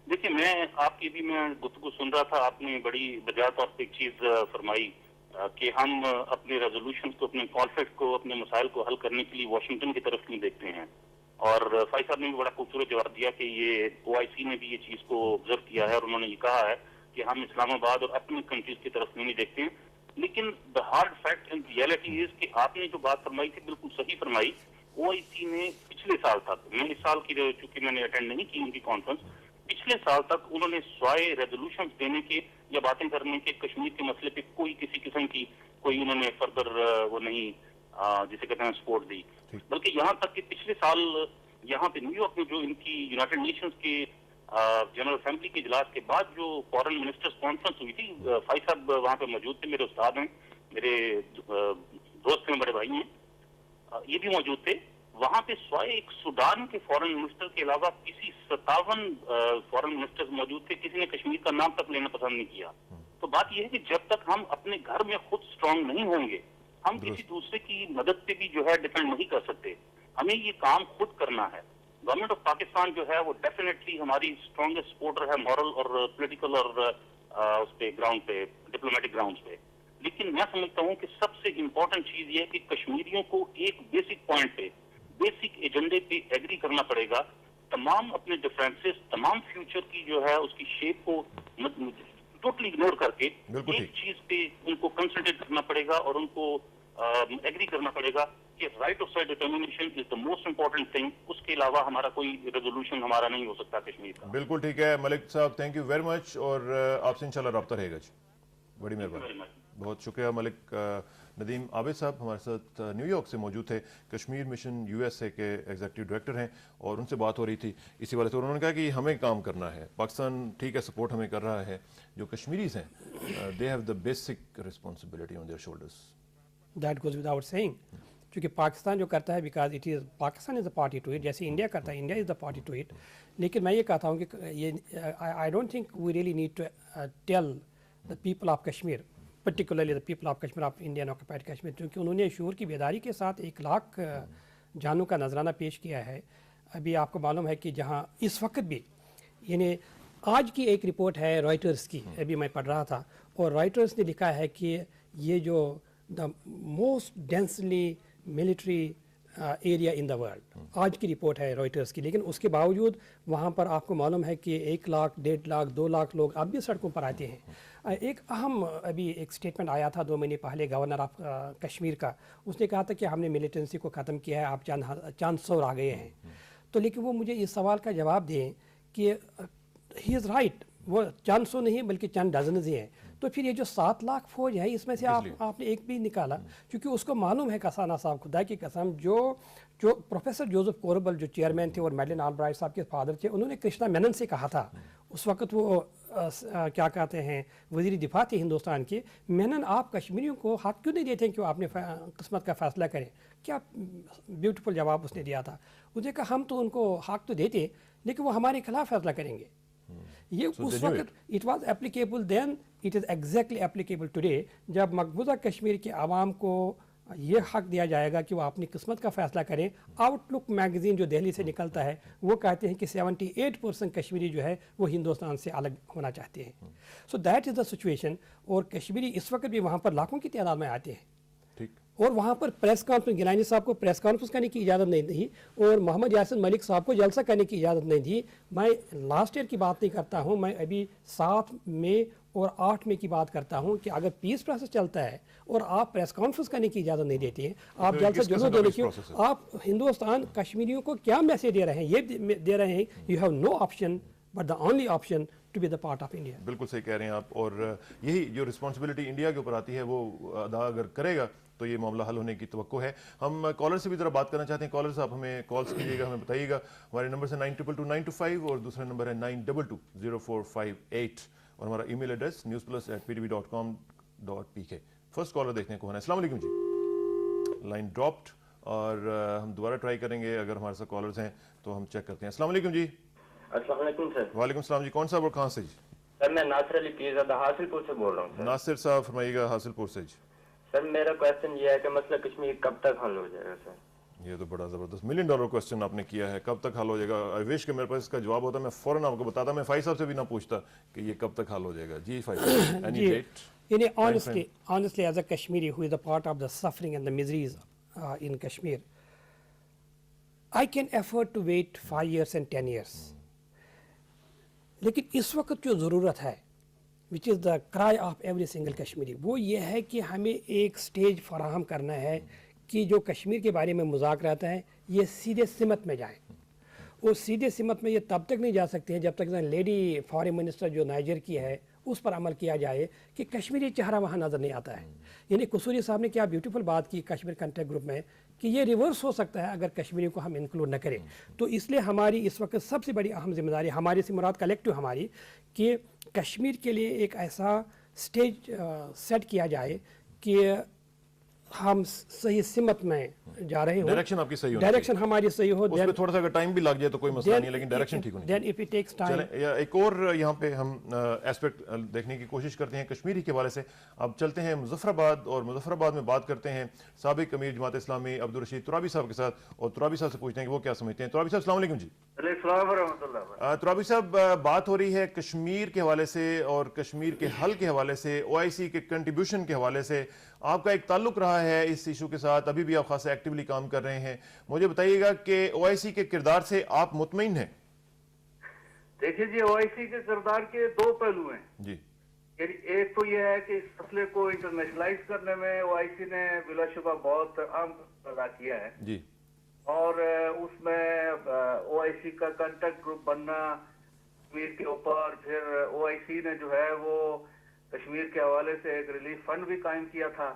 देखिए, मैं आपकी भी मैं गुफ्तगू सुन रहा था, आपने बड़ी बजा तौर पर एक चीज फरमाई कि हम अपने रेजोल्यूशन को, अपने कॉन्फ्लिक्ट को, अपने मसाइल को हल करने के लिए वाशिंगटन की तरफ क्यों देखते हैं। और फाइज साहब ने भी बड़ा खूबसूरत जवाब दिया कि ये OIC ने भी ये चीज को ऑब्जर्व किया है और उन्होंने ये कहा है कि हम इस्लामाबाद और अपनी कंट्रीज की तरफ नहीं देखते हैं। लेकिन the hard fact and reality is कि आपने जो बात फरमाई थी बिल्कुल सही फरमाई। OIC ने पिछले साल तक, मैं इस साल की चूंकि मैंने अटेंड नहीं की उनकी कॉन्फ्रेंस, पिछले साल तक उन्होंने स्वाय रेजोल्यूशन देने के या बातें करने के कश्मीर के मसले पे कोई किसी किस्म की कोई उन्होंने फर्दर वो नहीं जिसे कहते हैं सपोर्ट दी। बल्कि यहाँ तक कि पिछले साल यहाँ पे न्यूयॉर्क में जो इनकी यूनाइटेड नेशंस के जनरल असेंबली के इजलास के बाद जो फॉरेन मिनिस्टर्स कॉन्फ्रेंस हुई थी, फाइज साहब वहाँ पे मौजूद थे, मेरे उस्ताद हैं, मेरे दोस्त हैं, बड़े भाई हैं, ये भी मौजूद थे। वहां पे स्वाय एक सूडान के फॉरेन मिनिस्टर के अलावा किसी 57 फॉरेन मिनिस्टर्स मौजूद थे, किसी ने कश्मीर का नाम तक लेना पसंद नहीं किया। तो बात यह है कि जब तक हम अपने घर में खुद स्ट्रांग नहीं होंगे, हम किसी दूसरे की मदद पे भी जो है डिपेंड नहीं कर सकते। हमें ये काम खुद करना है। गवर्नमेंट ऑफ पाकिस्तान जो है वो डेफिनेटली हमारी स्ट्रॉन्गेस्ट सपोर्टर है, मॉरल और पॉलिटिकल और उस पे ग्राउंड पे, डिप्लोमेटिक ग्राउंड पे। लेकिन मैं समझता हूँ कि सबसे इम्पोर्टेंट चीज ये है कि कश्मीरियों को एक बेसिक पॉइंट पे, बेसिक एजेंडे पे एग्री करना पड़ेगा। तमाम अपने डिफरेंसेस, तमाम फ्यूचर की जो है उसकी शेप को टोटली इग्नोर करके एक चीज पे उनको कंसंट्रेट करना पड़ेगा और उनको एग्री करना पड़ेगा कि right of self determination is the most important thing. उसके अलावा हमारा कोई रेजोल्यूशन हमारा नहीं हो सकता कश्मीर का। बिल्कुल ठीक है मलिक साहब, थैंक यू वेरी मच, और आपसे इंशाल्लाह रब्ता रहेगा जी। बड़ी मेहरबानी, बहुत शुक्रिया। मलिक नदीम आबिद साहब हमारे साथ न्यूयॉर्क से मौजूद थे, कश्मीर मिशन यूएसए के एग्जीक्यूटिव डायरेक्टर हैं, और उनसे बात हो रही थी इसी वाले से। उन्होंने कहा कि हमें काम करना है, पाकिस्तान ठीक है सपोर्ट हमें कर रहा है, जो कश्मीरीज हैं they have the basic responsibility on their shoulders. That goes without saying, क्योंकि पाकिस्तान जो करता है because it is Pakistan is the party to it, जैसे इंडिया करता है India is the party to it. लेकिन मैं ये कहता हूँ कि ये I don't think we really need to tell the people of Kashmir, particularly the people of Kashmir of Indian occupied Kashmir, क्योंकि उन्होंने शूर की बेदारी के साथ 1 लाख जानों का नजराना पेश किया है। अभी आपको मालूम है कि जहाँ इस वक्त भी, यानी आज की एक रिपोर्ट है रॉयटर्स की, अभी मैं पढ़ रहा था, और रॉयटर्स ने लिखा है कि ये जो the most densely military area in the world, आज की रिपोर्ट है रॉयटर्स की, लेकिन उसके बावजूद वहाँ पर आपको मालूम है कि 1 लाख 1.5 लाख 2 लाख लोग अब भी सड़कों पर आते हैं। एक अहम अभी एक स्टेटमेंट आया था 2 महीने पहले गवर्नर ऑफ कश्मीर का, उसने कहा था कि हमने मिलिटेंसी को ख़त्म किया है, आप चंद सौ आ गए हैं। तो लेकिन वो मुझे इस सवाल का जवाब दें कि ही इज़ राइट, वो चंद सौ नहीं बल्कि चंद डजन्स ही हैं। तो फिर ये जो 7 लाख फौज है इसमें से आपने एक भी निकाला, क्योंकि उसको मालूम है कसाना साहब, खुदा की कसम, जो प्रोफेसर जोसेफ कोरबल जो चेयरमैन थे और मैडलिन ऑलब्राइट साहब के फादर थे, उन्होंने कृष्णा मेनन से कहा था, उस वक्त वो क्या कहते हैं वज़ीर दिफा थे हिंदुस्तान के, मेनन आप कश्मीरियों को हक क्यों नहीं देते कि वो आपने किस्मत का फैसला करें। क्या ब्यूटीफुल जवाब उसने दिया था। उसने कहा हम तो उनको हक तो देते लेकिन वो हमारे खिलाफ फैसला करेंगे। ये उस वक्त it was applicable then, it is exactly applicable today, जब मकबूजा कश्मीर के आवाम को ये हक दिया जाएगा कि वो अपनी किस्मत का फैसला करें। आउटलुक मैगजीन जो दिल्ली से निकलता है वो कहते हैं कि 78% कश्मीरी जो है वो हिंदुस्तान से अलग होना चाहते हैं। So that is the situation, और कश्मीरी इस वक्त भी वहाँ पर लाखों की तादाद में आते हैं। और वहाँ पर प्रेस कॉन्फ्रेंस, गिलानी साहब को प्रेस कॉन्फ्रेंस करने की इजाज़त नहीं दी, और मोहम्मद यासिन मलिक साहब को जलसा करने की इजाज़त नहीं दी। मैं लास्ट ईयर की बात नहीं करता हूँ, मैं अभी 7 मई और 8 मई की बात करता हूँ कि अगर पीस प्रोसेस चलता है और आप प्रेस कॉन्फ्रेंस करने की इजाज़त नहीं देती हैं, आप जलसा जुलूस देने की, आप हिंदुस्तान कश्मीरियों को क्या मैसेज दे रहे हैं? ये दे रहे हैं you have no option but the only option to be the part of India. बिल्कुल सही कह रहे हैं आप, और यही जो रिस्पॉन्सिबिलिटी इंडिया के ऊपर आती है वो अदा अगर करेगा तो ये मामला हल होने की तवक्को है। हम कॉलर से भी ज़रा बात करना चाहते हैं। कॉलर साहब हमें कॉल्स कीजिएगा, हमें बताइएगा। हमारे नंबर से 922925 और दूसरा नंबर है 922045 और हमारा email address newsplus@ptv.com.pk। First caller देखने को है। अस्सलाम वालेकुम जी, लाइन ड्रॉप्ड, और हम दोबारा ट्राई करेंगे अगर हमारे साथ कॉलर्स हैं तो हम चेक करते हैं। अस्सलाम वालेकुम जी। अस्सलाम वालेकुम सर। वालेकुम सलाम जी, कौन सा और कहाँ से जी? सर मैं नासिर अली पीरज़ादा हासिलपुर से बोल रहा हूँ सर। नासिर साहब फरमाइएगा हासिलपुर से जी। सर मेरा क्वेश्चन ये है कि मसला कश्मीर कब तक हल हो जाएगा सर? ये तो बड़ा ज़बरदस्त $1 मिलियन क्वेश्चन आपने किया है, कब तक हल हो जाएगा। आई विश कि मेरे पास इसका जवाब होता, मैं फ़ौरन आपको बताता, मैं फाइज साहब से भी ना पूछता कि ये कब तक हल हो जाएगा। जी फाइज साहब, any date? Honestly, as a Kashmiri who is a part of the suffering and the miseries in Kashmir, I can afford to wait 5 years and 10 years. लेकिन इस वक्त जो ज़रूरत है, which is the cry of every single Kashmiri, वो ये है कि हमें एक स्टेज फराहम करना है कि जो कश्मीर के बारे में मजाक रहता है ये सीधे सिमत में जाए। और सीधे सिमत में ये तब तक नहीं जा सकते हैं जब तक लेडी फॉरेन मिनिस्टर जो नाइजर की है उस पर अमल किया जाए कि कश्मीरी चेहरा वहाँ नज़र नहीं आता है। यानी कसूरी साहब ने क्या ब्यूटीफुल बात की कश्मीर कॉन्टैक्ट ग्रुप में कि ये रिवर्स हो सकता है अगर कश्मीरियों को हम इंक्लूड न करें। तो इसलिए हमारी इस वक्त सबसे बड़ी अहम जिम्मेदारी हमारी से मुराद कलेक्टिव हमारी कि कश्मीर के लिए एक ऐसा स्टेज सेट किया जाए कि हम सही सिमत में जा रहे हो, डायरेक्शन आपकी सही हो, डायरेक्शन हमारी सही हो। उसमें थोड़ा सा अगर टाइम भी लग जाए तो कोई मसला नहीं है, लेकिन डायरेक्शन ठीक होनी चाहिए। If it takes time. एक और यहाँ पे हम एस्पेक्ट देखने की कोशिश करते हैं कश्मीरी के हवाले से। अब चलते हैं मुजफ्फराबाद, और मुजफ्फराबाद में बात करते हैं साबिक अमीर जमात इस्लामी अब्दुल रशीद तुराबी साहब के साथ, और तुराबी साहब से पूछते हैं कि वो क्या समझते हैं। तुराबी साहब अस्सलाम वालेकुम जी। तुराबी साहब, बात हो रही है कश्मीर के हवाले से और कश्मीर के हल के हवाले से, OIC के कंट्रीब्यूशन के हवाले से आपका एक ताल्लुक रहा है इस इशू के साथ, अभी भी आप खासा एक्टिवली काम कर रहे हैं। मुझे बताइएगा कि OIC के किरदार से आप मुतमईन हैं? देखिए जी, OIC के किरदार के 2 पहलू हैं जी। ایک تو یہ ہے کہ اس مسئلے کو انٹرنیشنلائز کرنے میں OIC نے بلا شبہ بہت اہم ادا کیا ہے جی، اور اس میں OIC کا کنٹیکٹ گروپ بننا کشمیر کے اوپر، پھر OIC نے جو ہے وہ کشمیر کے حوالے سے ایک ریلیف فنڈ بھی قائم کیا تھا،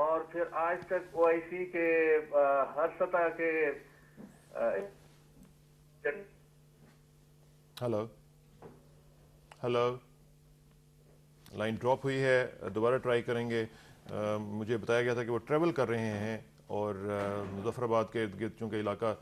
اور پھر آج تک OIC کے ہر سطح کے ہلو لائن ڈراپ ہوئی ہے، دوبارہ ٹرائی کریں گے. مجھے بتایا گیا تھا کہ وہ ٹریول کر رہے ہیں اور مظفر آباد کے ارد گرد چونکہ علاقہ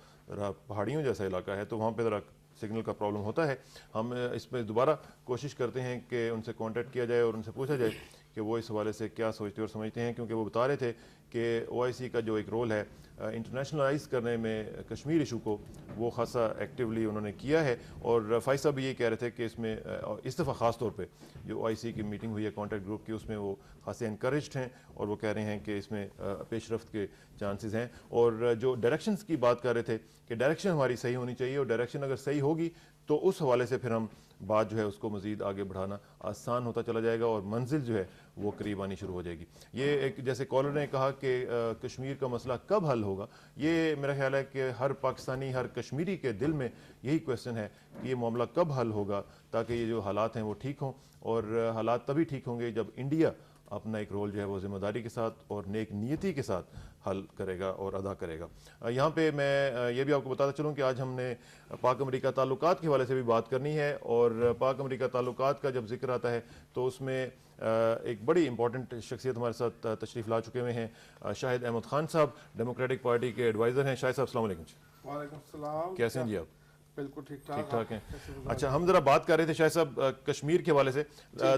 پہاڑیوں جیسا علاقہ ہے تو وہاں پہ ذرا سگنل کا پرابلم ہوتا ہے. ہم اس پہ دوبارہ کوشش کرتے ہیں کہ ان سے کانٹیکٹ کیا جائے اور ان سے پوچھا جائے کہ وہ اس حوالے سے کیا سوچتے اور سمجھتے ہیں، کیونکہ وہ بتا رہے تھے کہ OIC کا جو ایک رول ہے انٹرنیشنلائز کرنے میں کشمیر ایشو کو، وہ خاصا ایکٹیولی انہوں نے کیا ہے. اور فائز صاحب بھی یہ کہہ رہے تھے کہ اس میں اس دفعہ خاص طور پہ جو OIC کی میٹنگ ہوئی ہے کانٹیکٹ گروپ کی، اس میں وہ خاصے انکریجڈ ہیں اور وہ کہہ رہے ہیں کہ اس میں پیش رفت کے چانسز ہیں. اور جو ڈائریکشنز کی بات کر رہے تھے کہ ڈائریکشن ہماری صحیح ہونی چاہیے، اور ڈائریکشن اگر صحیح ہوگی تو اس حوالے سے پھر ہم بات جو ہے اس کو مزید آگے بڑھانا آسان ہوتا چلا جائے گا اور منزل جو ہے وہ قریب آنی شروع ہو جائے گی. یہ ایک جیسے کالر نے کہا کہ کشمیر کا مسئلہ کب حل ہوگا، یہ میرا خیال ہے کہ ہر پاکستانی، ہر کشمیری کے دل میں یہی کویسچن ہے کہ یہ معاملہ کب حل ہوگا تاکہ یہ جو حالات ہیں وہ ٹھیک ہوں. اور حالات تبھی ٹھیک ہوں گے جب انڈیا اپنا ایک رول جو ہے وہ ذمہ داری کے ساتھ اور نیک نیتی کے ساتھ حل کرے گا اور ادا کرے گا. یہاں پہ میں یہ بھی آپ کو بتاتا چلوں کہ آج ہم نے پاک امریکہ تعلقات کے حوالے سے بھی بات کرنی ہے، اور پاک امریکہ تعلقات کا جب ذکر آتا ہے تو اس میں ایک بڑی امپورٹنٹ شخصیت ہمارے ساتھ تشریف لا چکے ہوئے ہیں. شاہد احمد خان صاحب ڈیموکریٹک پارٹی کے ایڈوائزر ہیں. شاہد صاحب السلام علیکم. وعلیکم السلام. کیسے ہیں جی آپ؟ بالکل ٹھیک ٹھاک ہیں. اچھا، ہم ذرا بات کر رہے تھے شاہد صاحب کشمیر کے حوالے سے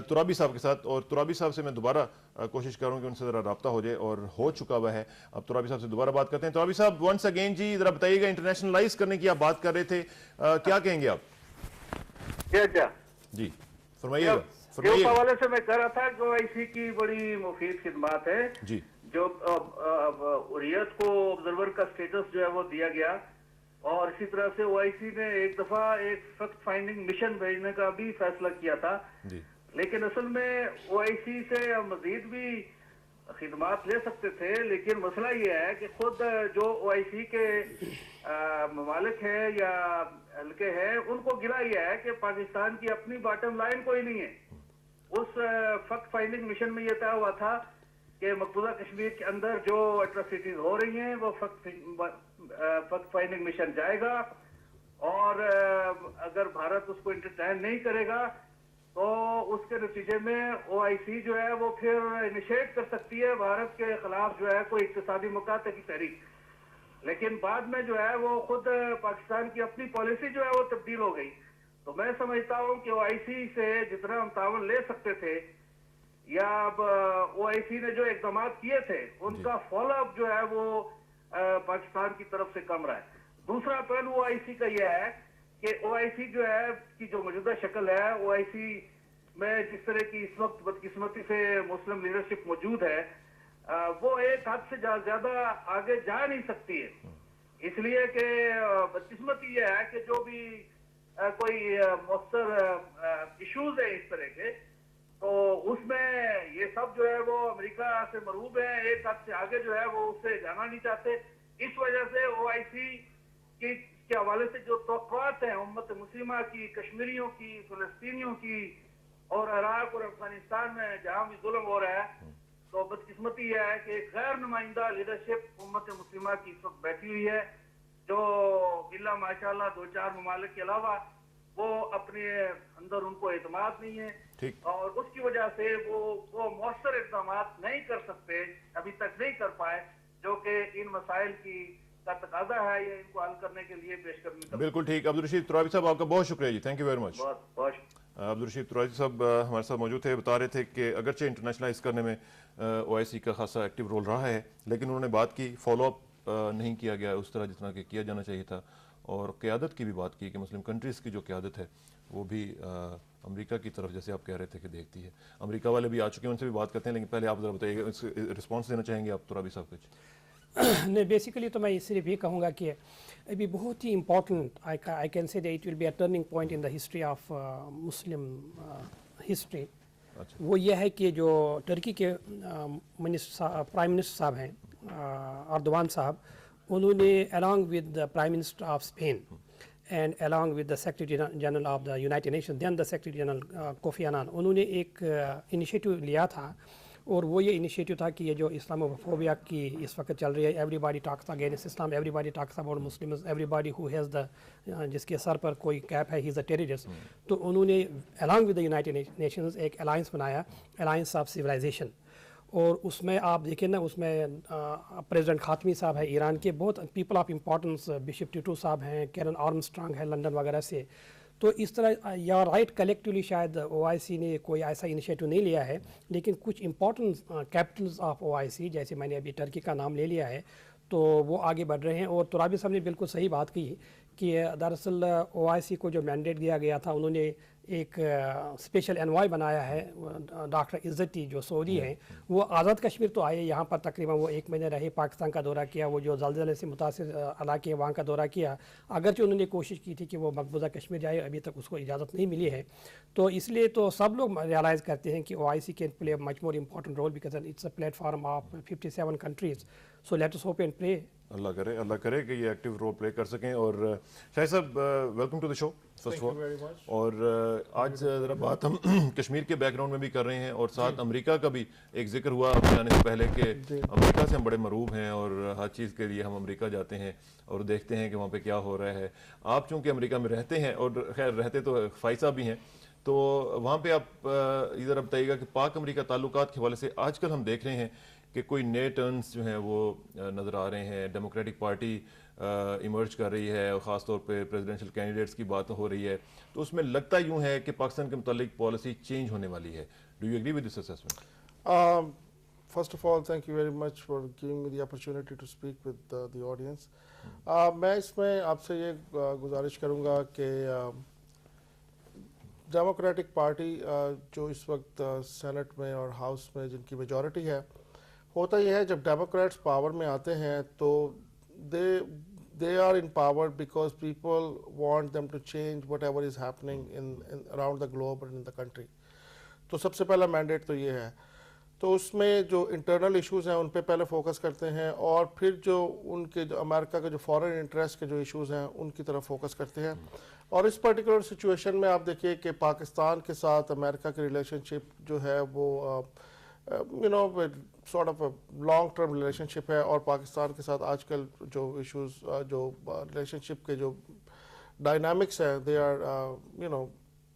ترابی صاحب کے ساتھ، اور ترابی صاحب سے میں دوبارہ کوشش کروں کہ ان سے ذرا رابطہ ہو جائے، اور ہو چکا ہوا ہے. اب ترابی صاحب سے دوبارہ بات کرتے ہیں. ترابی صاحب ونس اگین جی ذرا بتائیے گا، انٹرنیشنلائز کرنے کی آپ بات کر رہے تھے، کیا کہیں گے آپ؟ کیا جی فرمائیے گا. اس حوالے سے میں کہہ رہا تھا کہ OIC کی بڑی مفید خدمات ہے جی، جو ریت کو آبزرور کا سٹیٹس جو ہے وہ دیا گیا، اور اسی طرح سے OIC نے ایک دفعہ ایک فیکٹ فائنڈنگ مشن بھیجنے کا بھی فیصلہ کیا تھا. لیکن اصل میں OIC سے مزید بھی خدمات لے سکتے تھے، لیکن مسئلہ یہ ہے کہ خود جو OIC کے ممالک ہیں یا حلقے ہیں ان کو گرا یہ ہے کہ پاکستان کی اپنی باٹم لائن کوئی نہیں ہے. اس فیکٹ فائنڈنگ مشن میں یہ طے ہوا تھا کہ مقبوضہ کشمیر کے اندر جو اٹراسٹیز ہو رہی ہیں وہ فیکٹ فائنڈنگ مشن جائے گا، اور اگر بھارت اس کو انٹرٹین نہیں کرے گا تو اس کے نتیجے میں OIC جو ہے وہ پھر انیشیٹ کر سکتی ہے بھارت کے خلاف جو ہے کوئی اقتصادی مقاطع کی تحریک. لیکن بعد میں جو ہے وہ خود پاکستان کی اپنی پالیسی جو ہے وہ تبدیل ہو گئی. تو میں سمجھتا ہوں کہ OIC سے جتنا ہم تعاون لے سکتے تھے، یا اب OIC نے جو اقدامات کیے تھے ان کا فالو اپ جو ہے وہ پاکستان کی طرف سے کم رہا ہے. دوسرا پہلو OIC کا یہ ہے کہ OIC جو ہے کی جو موجودہ شکل ہے، OIC میں جس طرح کی اس وقت بدقسمتی سے مسلم لیڈرشپ موجود ہے، وہ ایک حد سے زیادہ آگے جا نہیں سکتی ہے. اس لیے کہ بدقسمتی یہ ہے کہ جو بھی کوئی مؤثر ایشوز ہیں اس طرح کے، تو اس میں یہ سب جو ہے وہ امریکہ سے مرعوب ہے، ایک حد سے آگے جو ہے وہ اس سے جانا نہیں چاہتے. اس وجہ سے OIC کے حوالے سے جو توقعات ہیں امت مسلمہ کی، کشمیریوں کی، فلسطینیوں کی، اور عراق اور افغانستان میں جہاں بھی ظلم ہو رہا ہے، تو بدقسمتی یہ ہے کہ ایک غیر نمائندہ لیڈرشپ امت مسلمہ کی اس وقت بیٹھی ہوئی ہے، جو بلا ماشاءاللہ 2-4 ممالک کے علاوہ وہ اپنے اندر ان کو اعتماد نہیں ہے، اور اس کی وجہ سے وہ مؤثر اقدامات نہیں کر سکتے، ابھی تک نہیں کر پائے، جو کہ ان مسائل کا تقاضا ہے یا ان کو حل کرنے کے لیے پیش قدمی کرنا. بالکل ٹھیک. عبدالرشید ترابی صاحب آپ کا بہت شکریہ جی، thank you very much. Abdul Rashid Turabi صاحب ہمارے ساتھ موجود تھے، بتا رہے تھے کہ اگرچہ انٹرنیشنلائز کرنے میں OIC کا خاصا ایکٹیو رول رہا ہے، لیکن انہوں نے بات کی فالو اپ نہیں کیا گیا اس طرح جتنا کہ کیا جانا چاہیے تھا، اور قیادت کی بھی بات کی کہ مسلم کنٹریز کی جو قیادت ہے وہ بھی امریکہ کی طرف جیسے آپ کہہ رہے تھے کہ دیکھتی ہے. امریکہ والے بھی آ چکے ہیں، ان سے بھی بات کرتے ہیں، لیکن پہلے آپ ذرا بتائیے گا، رسپانس دینا چاہیں گے آپ ترابی صاحب کچھ؟ نہیں، بیسیکلی تو میں صرف یہ کہوں گا کہ ابھی بہت ہی important, I can say that it will be a turning point in the history of Muslim history وہ یہ ہے کہ جو ٹرکی کے پرائم منسٹر صاحب ہیں اردوان صاحب, انہوں نے along with the Prime Minister of Spain and along with the Secretary General of the United Nations, then the Secretary General Kofi Annan, انہوں نے ایک انیشیٹو لیا تھا, اور وہ یہ انیشیٹو تھا کہ یہ جو اسلاموفوبیا کی اس وقت چل رہی ہے, every body talks against Islam, every body talks about Muslims, every body who has the, جس کے سر پر کوئی کیپ ہے, ہی از اے ٹیررسٹ. تو انہوں نے along with the United Nations ایک الائنس بنایا, الائنس آف سویلائزیشن, اور اس میں آپ دیکھیں نا, اس میں پریزیڈنٹ خاتمی صاحب ہے ایران کے, بہت people of importance, bishop tattoo صاحب ہیں, کیرن آرمسٹرانگ ہے لنڈن وغیرہ سے. تو اس طرح یا رائٹ کلیکٹیولی شاید او آئی سی نے کوئی ایسا انیشیٹو نہیں لیا ہے, لیکن کچھ important capitals of O I سی, جیسے میں نے ابھی ٹرکی کا نام لے لیا ہے, تو وہ آگے بڑھ رہے ہیں. اور ترابی صاحب نے بالکل صحیح بات کی کہ دراصل او آئی سی کو جو مینڈیٹ دیا گیا تھا, انہوں نے ایک اسپیشل انوائے بنایا ہے, ڈاکٹر عزتی جو سعودی ہیں, وہ آزاد کشمیر تو آئے یہاں پر, تقریباً وہ 1 مہینے رہے, پاکستان کا دورہ کیا, وہ جو زلزلے سے متاثر علاقے وہاں کا دورہ کیا, اگرچہ انہوں نے کوشش کی تھی کہ وہ مقبوضہ کشمیر جائے, ابھی تک اس کو اجازت نہیں ملی ہے. تو اس لیے تو سب لوگ ریئلائز کرتے ہیں کہ O I C can play much more important role because it's a platform of 57 countries. So let us hope and pray. Allah کرے کہ یہ ایکٹیو رول پلے کر سکیں. اور شاہد صاحب, welcome to the show first of all. اور آج ذرا بات ہم کشمیر کے بیک گراؤنڈ میں بھی کر رہے ہیں, اور ساتھ امریکہ کا بھی ایک ذکر ہوا ابھی آنے سے پہلے کہ امریکہ سے ہم بڑے مرعوب ہیں, اور ہر چیز کے لیے ہم امریکہ جاتے ہیں اور دیکھتے ہیں کہ وہاں پہ کیا ہو رہا ہے. آپ چونکہ امریکہ میں رہتے ہیں, اور خیر رہتے تو فائزہ بھی ہیں, تو وہاں پہ آپ ادھر بتائیے گا کہ پاک امریکہ تعلقات کے حوالے سے آج کل ہم دیکھ رہے ہیں کہ کوئی نئے ٹرنز جو ہیں وہ نظر آ رہے ہیں. ڈیموکریٹک پارٹی ایمرج کر رہی ہے, اور خاص طور پہ پریزیڈنشیل کینڈیڈیٹس کی بات ہو رہی ہے, تو اس میں لگتا یوں ہے کہ پاکستان کے متعلق پالیسی چینج ہونے والی ہے. Do you agree with this assessment? First of all, thank you very much for giving me the opportunity to speak with the audience. میں اس میں آپ سے یہ گزارش کروں گا کہ ڈیموکریٹک پارٹی جو اس وقت سینٹ میں اور ہاؤس میں جن کی میجورٹی ہے, ہوتا یہ ہے جب ڈیموکریٹس پاور میں آتے ہیں تو they are in power because people want them to change whatever is happening in around the globe and in the country. تو سب سے پہلا مینڈیٹ تو یہ ہے. تو اس میں جو انٹرنل ایشوز ہیں ان پہ پہلے فوکس کرتے ہیں, اور پھر جو ان کے جو امریکہ کے جو فارن انٹرسٹ کے جو ایشوز ہیں ان کی طرف فوکس کرتے ہیں. اور اس پرٹیکولر سچویشن میں آپ دیکھیے کہ پاکستان کے ساتھ امریکہ کی ریلیشن شپ جو ہے وہ sort of a long term relationship ہے, اور پاکستان کے ساتھ آج کل جو ایشوز جو ریلیشن شپ کے جو ڈائنامکس ہیں they are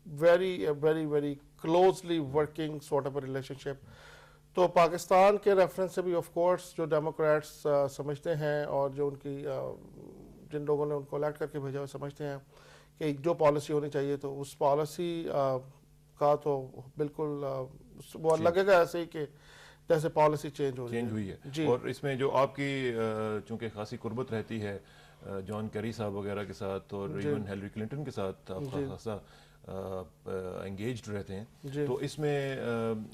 very closely working sort of a relationship. تو پاکستان کے ریفرنس سے بھی آف کورس جو ڈیموکریٹس سمجھتے ہیں, اور جو ان کی جن لوگوں نے ان کو الیکٹ کر کے بھیجا ہوئے سمجھتے ہیں کہ جو پالیسی ہونی چاہیے, تو اس پالیسی کا تو بالکل وہ لگے گا ایسے ہی کہ جیسے پالیسی چینج ہوئی ہے. اور اس میں جو آپ کی چونکہ خاصی قربت رہتی ہے جان کیری صاحب وغیرہ کے ساتھ, اور ایون ہیلری کلنٹن کے ساتھ آپ خاصا انگیجڈ رہتے ہیں, تو اس میں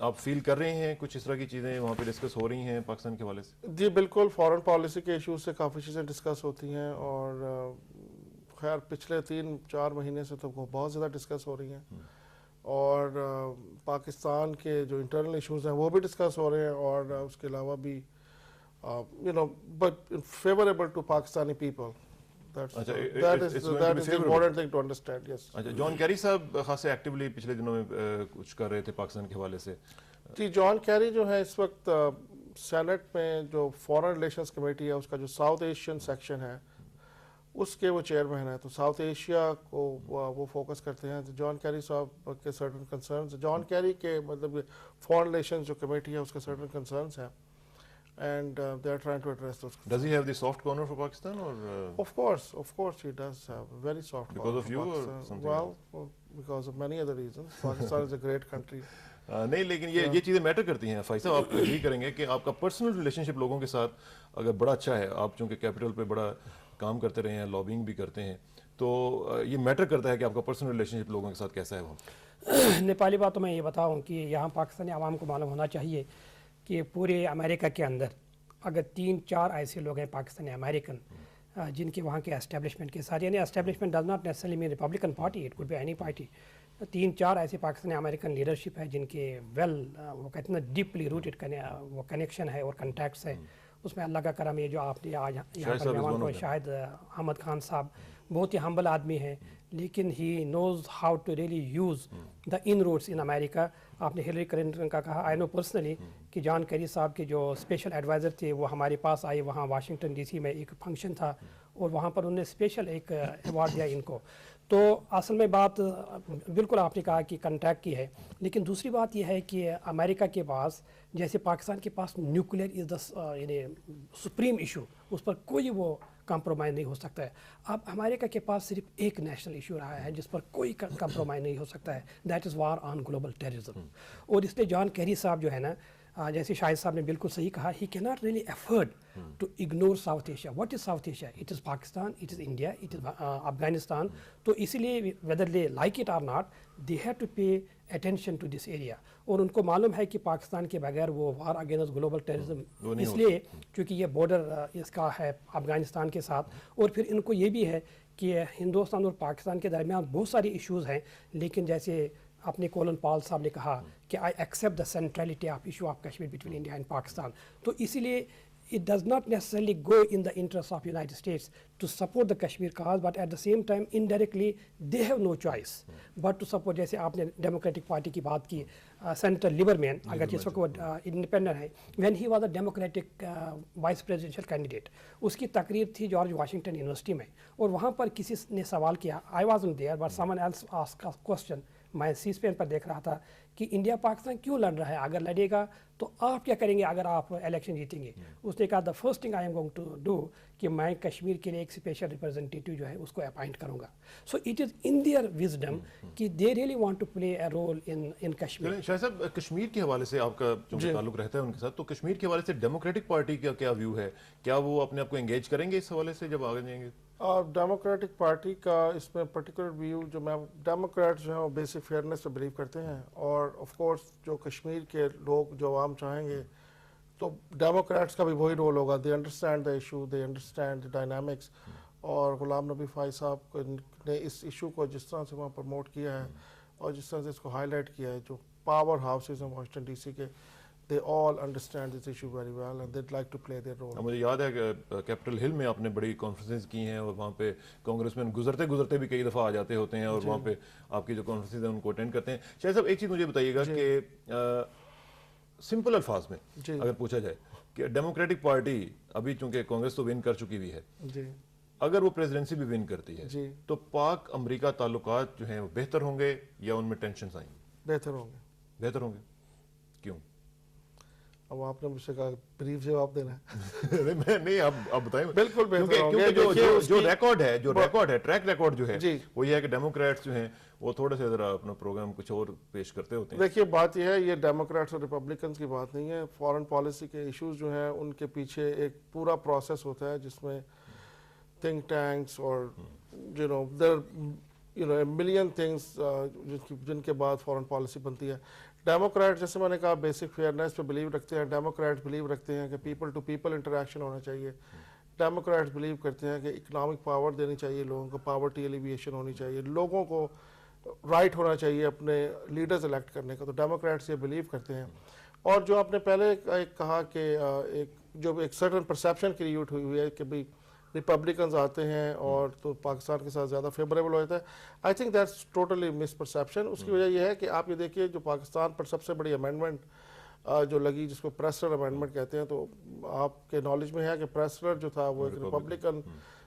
آپ فیل کر رہے ہیں کچھ اس طرح کی چیزیں وہاں پہ ڈسکس ہو رہی ہیں پاکستان کے حوالے سے؟ جی بالکل, فارن پالیسی کے ایشوز سے کافی چیزیں ڈسکس ہوتی ہیں, اور خیر پچھلے 3-4 مہینے سے تو بہت زیادہ ڈسکس ہو رہی ہیں, اور پاکستان کے جو انٹرنل ایشوز ہیں وہ بھی ڈسکس ہو رہے ہیں, اور اس کے علاوہ بھی but favorable to Pakistani people. That is the important thing to understand. Yes. اچھا, جان کیری صاحب خاصے ایکٹیولی پچھلے دنوں میں کچھ کر رہے تھے پاکستان کے حوالے سے. جی, جان کیری جو ہے اس وقت سینٹ میں جو فارن ریلیشنز کمیٹی ہے اس کا جو ساؤتھ ایشین سیکشن ہے اس کے وہ چیئرمین ہیں, تو ساؤتھ ایشیا کو وہ فوکس کرتے ہیں. جان کیری صاحب کے سرٹن کنسرنز, جان کیری کے مطلب فارن ریلیشنز جو کمیٹی ہے اس کے سرٹن کنسرنز ہیں, and they are trying to address those. Does he have the soft corner for Pakistan, or Of course he does have a very soft corner. Because of you or something else? Well, because of many other reasons. Pakistan is a great country. نہیں, لیکن یہ چیزیں metre کرتی ہیں. فائز صاحب, آپ agree کریں گے کہ آپ کا پرسنل ریلیشن شپ لوگوں کے ساتھ اگر بڑا اچھا ہے, آپ چونکہ کیپٹل پہ بڑا کام کرتے رہے ہیں, لابنگ بھی کرتے ہیں, تو یہ میٹر کرتا ہے کہ آپ کا پرسنل ریلیشن شپ لوگوں کے ساتھ کیسا ہے وہ؟ نیپالی بات تو میں یہ بتاؤں کہ یہاں پاکستانی عوام کو معلوم ہونا چاہیے کہ پورے امریکہ کے اندر اگر 3-4 ایسے لوگ ہیں پاکستانی امریکن جن کے وہاں کے اسٹیبلشمنٹ کے ساتھ, یعنی establishment does not necessarily mean Republican party, it could be any party, तीन चार ऐसे पाकिस्तानी अमेरिकन लीडरशिप है जिनके वो कहते हैं ना डीपली रूटेड वो कनेक्शन है और कॉन्टैक्ट्स है। उसमें अल्लाह का करम ये जो आपने आज यहाँ पर मेहमान को शायद अहमद खान साहब बहुत ही हम्बल आदमी है, लेकिन he knows how to really use the inroads in America. आपने हिलरी क्लिंटन का कहा, आई नो पर्सनली कि जॉन कैरी साहब के जो स्पेशल एडवाइज़र थे वो हमारे पास आए, वहाँ वाशिंगटन डीसी में एक फंक्शन था और वहाँ पर उन्होंने स्पेशल एक अवार्ड दिया इनको। तो असल में बात बिल्कुल आपने कहा कि कंटैक्ट की है, लेकिन दूसरी बात यह है कि अमेरिका के पास जैसे पाकिस्तान के पास nuclear is the supreme issue, उस पर कोई वो कंप्रोमाइज़ नहीं हो सकता है। अब अमेरिका के पास सिर्फ एक नेशनल इशू रहा है जिस पर कोई कंप्रोमाइज़ नहीं हो सकता है, that is war on global terrorism. और इसलिए जॉन कैरी साहब जो है ना, जैसे शाहिद साहब ने बिल्कुल सही कहा, he can not really afford to ignore south Asia. What is south Asia? It is Pakistan, it is India, it is Afghanistan. तो इसीलिए वेदर दे लाइक इट और not, they have to pay attention to this area. और उनको मालूम है कि पाकिस्तान के बगैर वो वार अगेंस्ट ग्लोबल टेररिज्म, इसलिए क्योंकि ये बॉर्डर इसका है अफगानिस्तान के साथ, और फिर इनको ये भी है कि हिंदुस्तान और पाकिस्तान के दरमियान बहुत सारे इश्यूज़ हैं, लेकिन जैसे अपने कोलन पॉल साहब ने कहा कि I accept the centrality of issue of Kashmir between India and Pakistan. तो इसीलिए it does not necessarily go in the interest of United States to support the Kashmir cause, but at the same time indirectly they have no choice but to support। जैसे आपने democratic party की बात की, senator Lieberman अगर जिस वक्त वो independent है, when he was a democratic vice presidential candidate, उसकी तकरीर थी जॉर्ज वाशिंगटन यूनिवर्सिटी में, और वहाँ पर किसी ने सवाल किया, I wasn't there but someone else asked a question, मैं सी स्पेन पर देख रहा था कि इंडिया पाकिस्तान क्यों लड़ रहा है, अगर लड़ेगा तो आप क्या करेंगे अगर आप इलेक्शन जीतेंगे? उसने कहा the first thing I am going to do कि मैं कश्मीर के लिए एक स्पेशल रिप्रेजेंटेटिव जो है उसको अपॉइंट करूंगा। So it is in their wisdom कि they really want to play a role in Kashmir. शायद साहब, कश्मीर के हवाले से आपका जो ताल्लुक रहता है उनके साथ, तो कश्मीर के हवाले से डेमोक्रेटिक पार्टी का क्या व्यू है? क्या वो अपने आप को एंगेज करेंगे इस हवाले से जब आगे जाएंगे? और डेमोक्रेटिक पार्टी का इसमें पर्टिकुलर व्यू जो मैं डेमोक्रेट्स जो हैं वो बेसिक फेयरनेस पे बिलीव करते हैं, और ऑफ कोर्स जो कश्मीर के लोग जो आवाम चाहेंगे तो डेमोक्रेट्स का भी वही रोल होगा। They understand the issue, they understand the dynamics, और गुलाम नबी फाइज साहब ने इस इशू को जिस तरह से वहाँ प्रमोट किया है और जिस तरह से इसको हाईलाइट किया है, जो पावर हाउसेज हैं वाशिंगटन डीसी के, they all understand this issue very well and they'd like to play their role। मुझे याद है कि कैपिटल हिल में आपने बड़ी कॉन्फ्रेंसेस की हैं और वहाँ पे कांग्रेसमैन गुजरते गुजरते भी कई दफ़ा आ जाते होते हैं और वहाँ पे आपकी जो कॉन्फ्रेंसेस हैं उनको अटेंड करते हैं। शायद साहब, एक चीज़ मुझे बताइएगा कि सिंपल अल्फाज में अगर पूछा जाए कि डेमोक्रेटिक पार्टी अभी चूंकि कांग्रेस तो विन कर चुकी हुई है, अगर वो प्रेसिडेंसी भी विन करती है तो पाक अमरीका ताल्लुकात जो हैं वो बेहतर होंगे या उनमें टेंशन आएंगे? बेहतर होंगे। क्यों? अब आपने मुझसे कहा ब्रीफ जवाब देना है। मैं नहीं, आप बताएं। बिल्कुल बेहतर होंगे। क्योंकि जो रिकॉर्ड है ट्रैक रिकॉर्ड जो है वो ये है कि डेमोक्रेट्स जो हैं वो थोड़े से जरा अपना प्रोग्राम कुछ और पेश करते होते हैं। देखिए बात यह है, ये डेमोक्रेट्स और रिपब्लिकन्स की बात नहीं है। फॉरेन पॉलिसी के इश्यूज जो हैं उनके पीछे एक पूरा प्रोसेस होता है जिसमें थिंक टैंक्स और देयर मिलियन थिंग्स जिनके बाद फॉरेन पॉलिसी बनती है। डेमोक्रेट जैसे मैंने कहा बेसिक फेयरनेस पे बिलीव रखते हैं। डेमोक्रेट्स बिलीव रखते हैं कि पीपल टू पीपल इंटरेक्शन होना चाहिए। डेमोक्रेट्स बिलीव करते हैं कि इकोनॉमिक पावर देनी चाहिए लोगों को, पावर्टी एलिविएशन होनी चाहिए, लोगों को राइट होना चाहिए अपने लीडर्स इलेक्ट करने का। तो डेमोक्रेट्स ये बिलीव करते हैं। और जो आपने पहले एक कहा कि एक सर्टन परसेप्शन क्रिएट हुई है कि भाई रिपब्लिकन्स आते हैं और तो पाकिस्तान के साथ ज़्यादा फेवरेबल हो जाता है। I think that's totally misperception. उसकी वजह यह है कि आप ये देखिए जो पाकिस्तान पर सबसे बड़ी अमेंडमेंट जो लगी जिसको प्रेसलर अमेंडमेंट कहते हैं, तो आपके नॉलेज में है कि प्रेसलर जो था वो एक रिपब्लिकन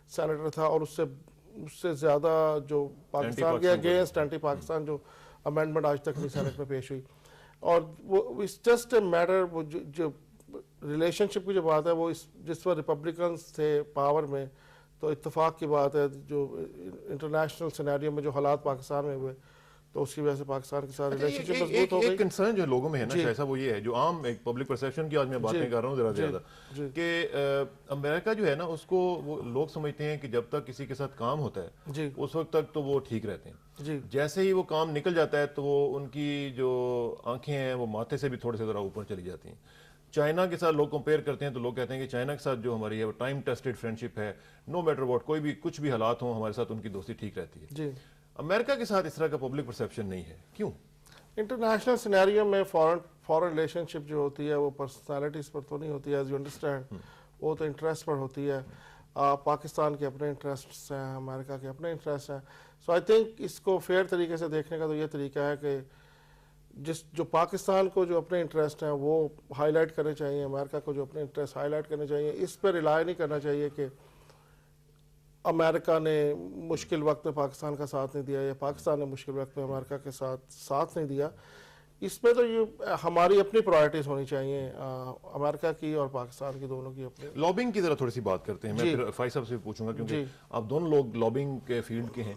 सेनेटर था और उससे ज़्यादा जो पाकिस्तान के अगेंस्ट एंटी पाकिस्तान जो अमेंडमेंट आज तक नहीं सेनेट में पेश हुई। और वो इट्स जस्ट ए मैटर, वो जो रिलेशनशिप की जो बात है वो जिस पर रिपब्लिकन्स थे पावर में, तो इत्तेफाक की बात है जो इंटरनेशनल सिनेरियो में जो हालात पाकिस्तान में हुए तो उसकी वजह से पाकिस्तान के साथ रिलेशनशिप मजबूत हो गई। एक कंसर्न जो लोगों में है ना शायद वो ये है, जो आम एक पब्लिक परसेप्शन की आज मैं बातें कर रहा हूँ ज़्यादा कि अमेरिका जो है ना उसको वो लोग समझते हैं कि जब तक किसी के साथ काम होता है उस वक्त तक तो वो ठीक रहते हैं, जैसे ही वो काम निकल जाता है तो वो उनकी जो आंखें हैं वो माथे से भी थोड़े से ज़रा ऊपर चली जाती हैं। चाइना के साथ लोग कंपेयर करते हैं तो लोग कहते हैं कि चाइना के साथ जो हमारी है वो टाइम टेस्टेड फ्रेंडशिप है, नो मैटर व्हाट, कोई भी कुछ भी हालात हों हमारे साथ उनकी दोस्ती ठीक रहती है। अमेरिका के साथ इस तरह का पब्लिक परसेप्शन नहीं है, क्यों? इंटरनेशनल सिनेरियो में फॉरेन रिलेशनशिप जो होती है वो पर्सनालिटीज़ पर तो नहीं होती है, एज यू अंडरस्टैंड, वो तो इंटरेस्ट पर होती है। पाकिस्तान के अपने इंटरेस्ट्स हैं, अमेरिका के अपने इंटरेस्ट हैं। सो आई थिंक इसको फेयर तरीके से देखने का तो ये तरीका है कि जो पाकिस्तान को जो अपने इंटरेस्ट हैं वो हाईलाइट करने चाहिए, अमेरिका को जो अपने इंटरेस्ट हाईलाइट करने चाहिए। इस पर रिलाई नहीं करना चाहिए कि अमेरिका ने मुश्किल वक्त में पाकिस्तान का साथ नहीं दिया या पाकिस्तान ने मुश्किल वक्त में अमेरिका के साथ नहीं दिया। इसमें तो ये हमारी अपनी प्रायोरिटीज़ होनी चाहिए, अमेरिका की और पाकिस्तान की, दोनों की अपनी। लॉबिंग की तरह थोड़ी सी बात करते हैं। मैं फिर फाइज साहब से पूछूंगा क्योंकि आप दोनों लोग लॉबिंग के फील्ड के हैं।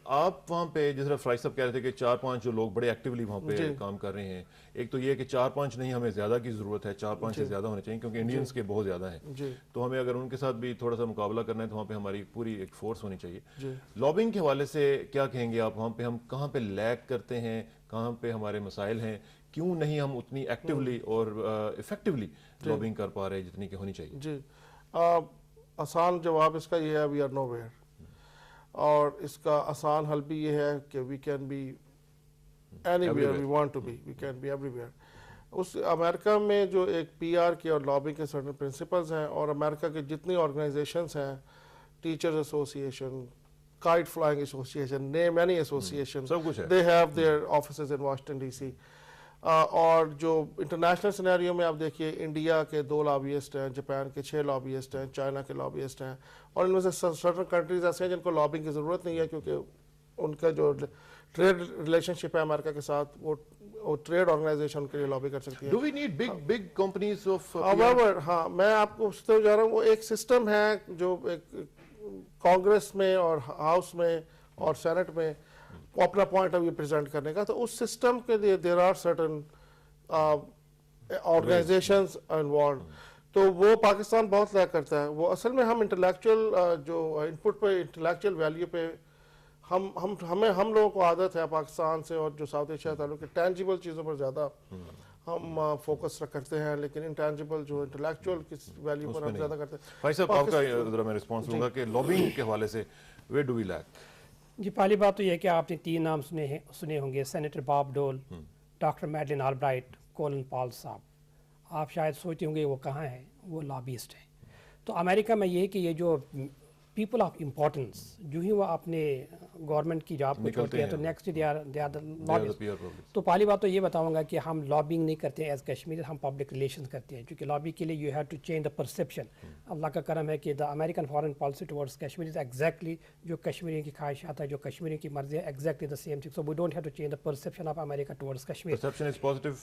आप वहाँ पे जिस तरह फाइज साहब कह रहे थे कि 4-5 जो लोग बड़े एक्टिवली वहाँ पे काम कर रहे हैं, एक तो ये कि 4-5 नहीं, हमें ज़्यादा की ज़रूरत है, 4-5 से ज़्यादा होने चाहिए क्योंकि इंडियंस के बहुत ज़्यादा हैं। तो हमें अगर उनके साथ भी थोड़ा सा मुकाबला करना है तो वहाँ पे हमारी पूरी एक फोर्स होनी चाहिए। लॉबिंग के हवाले से क्या कहेंगे आप? वहाँ पे हम कहाँ पे लैग करते हैं, कहाँ पे हमारे मसाइल हैं, क्यों नहीं हम उतनी एक्टिवली और इफेक्टिवली लॉबिंग कर पा रहे जितनी की होनी चाहिए? जी, आसान जवाब इसका ये है, वी आर नोवेयर। और इसका आसान हल भी ये है कि we can be anywhere we want to be, we can be everywhere. उस अमेरिका में जो एक पीआर के और लॉबिंग के सर्टेन प्रिंसिपल्स हैं, और अमेरिका के जितनी ऑर्गेनाइजेशंस हैं, teachers association, Kite Flying Association, name any association, they have their offices in Washington DC. और जो इंटरनेशनल सिनेरियो में आप देखिए, इंडिया के 2 लॉबियस्ट हैं, जापान के 6 लॉबियस्ट हैं, चाइना के लॉबियस्ट हैं, और इनमें से सर्टेन कंट्रीज ऐसे हैं जिनको लॉबिंग की ज़रूरत नहीं है क्योंकि उनका जो ट्रेड रिलेशनशिप है अमेरिका के साथ, वो ट्रेड ऑर्गेनाइजेशन उनके लिए लॉबी कर सकती है। Do we need big companies of However, हाँ, मैं आपको उससे जा रहा हूँ, वो एक सिस्टम है जो एक कांग्रेस में और हाउस में और सेनेट में अपना पॉइंट ऑफ व्यू प्रेजेंट करने का, तो उस सिस्टम के लिए there are certain organisations involve. तो वो पाकिस्तान बहुत लैक करता है। वो असल में हम इंटेलेक्चुअल जो इनपुट पे, इंटेलेक्चुअल वैल्यू पे हम लोगों को आदत है पाकिस्तान से और जो साउथ एशिया ताल्लुक के टेंजिबल चीज़ों पर ज़्यादा हम फोकस करते हैं, लेकिन इंटेंजिबल जो इंटेलेक्चुअल किस वैल्यू पर हम ज़्यादा करते हैं। भाई साहब, आपका जरा मैं रिस्पांस दूंगा कि लॉबिंग के हवाले से वेयर डू वी लैक? जी, पहली बात तो ये है कि आपने 3 नाम सुने होंगे, सेनेटर बॉब डोल, doctor Madeline Albright, Colin Paul साहब। आप शायद सोचते होंगे वो कहाँ हैं, वो लॉबिस्ट हैं। तो अमेरिका में ये है कि ये जो पीपल ऑफ इम्पोर्टेंस, जो ही वो अपने गवर्नमेंट की जॉब को छोड़ते हैं तो next they are the lobbyist. तो पहली बात तो ये बताऊंगा कि हम लॉबिंग नहीं करते हैं एज कश्मीर, हम पब्लिक रिलेशंस करते हैं, क्योंकि लॉबी के लिए you have to change the perception. Allah का करम है कि the American foreign policy towards Kashmir is exactly जो कश्मीरी की ख्वाहिशात है, जो कश्मीरी की मर्जी है, exactly the same thing. So we don't have to change the perception of America towards Kashmir. Perception is positive.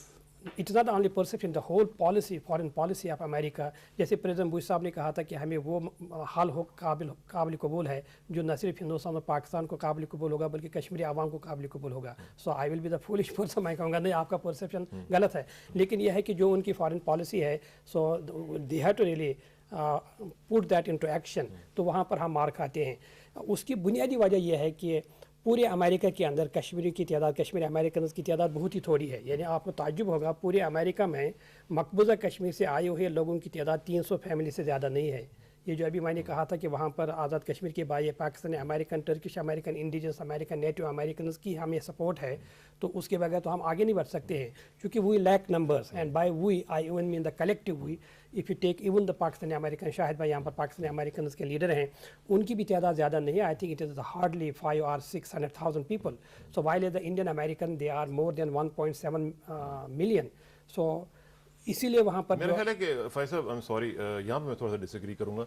It is not only perception, the whole policy, foreign policy of America. जैसे president Bush साहब ने कहा था कि हमें वो हाल हो काबिल कबूल है जो न सिर्फ हिंदुस्तान और पाकिस्तान को काबिल कबूल होगा बल्कि कश्मीरी आवाम को काबिल कबूल होगा। So I will be the foolish person, मैं कहूँगा नहीं, आपका परसेप्शन गलत है। लेकिन यह है कि जो उनकी फॉरेन पॉलिसी है, so they have to really put that into action. तो वहाँ पर हम मार खाते हैं। उसकी बुनियादी वजह यह है कि पूरे अमेरिका के अंदर कश्मीरी की तादाद, कश्मीरी अमेरिकन की तादाद बहुत ही थोड़ी है। यानी आपको ताज्जुब होगा, पूरे अमेरिका में मकबूजा कश्मीर से आए हुए लोगों की तादाद 300 फैमिली से ज़्यादा नहीं है। ये जो अभी मैंने कहा था कि वहाँ पर आज़ाद कश्मीर के by Pakistani American, Turkish American, indigenous American, native American की हमें सपोर्ट है, तो उसके बगैर तो हम आगे नहीं बढ़ सकते हैं, क्योंकि we lack numbers. And by we I even mean the collective we. If you take even the Pakistani American, Shahid भाई यहाँ पर पाकिस्तानी अमेरिकन के लीडर हैं, उनकी भी तादाद ज़्यादा नहीं है। I think it is hardly 5 or 600,000 people. So while the Indian American they are more than 1.7 million. So इसीलिए वहाँ पर मेरा ख्याल है कि फैसल, आई एम सॉरी, यहाँ पे मैं थोड़ा सा डिसएग्री करूँगा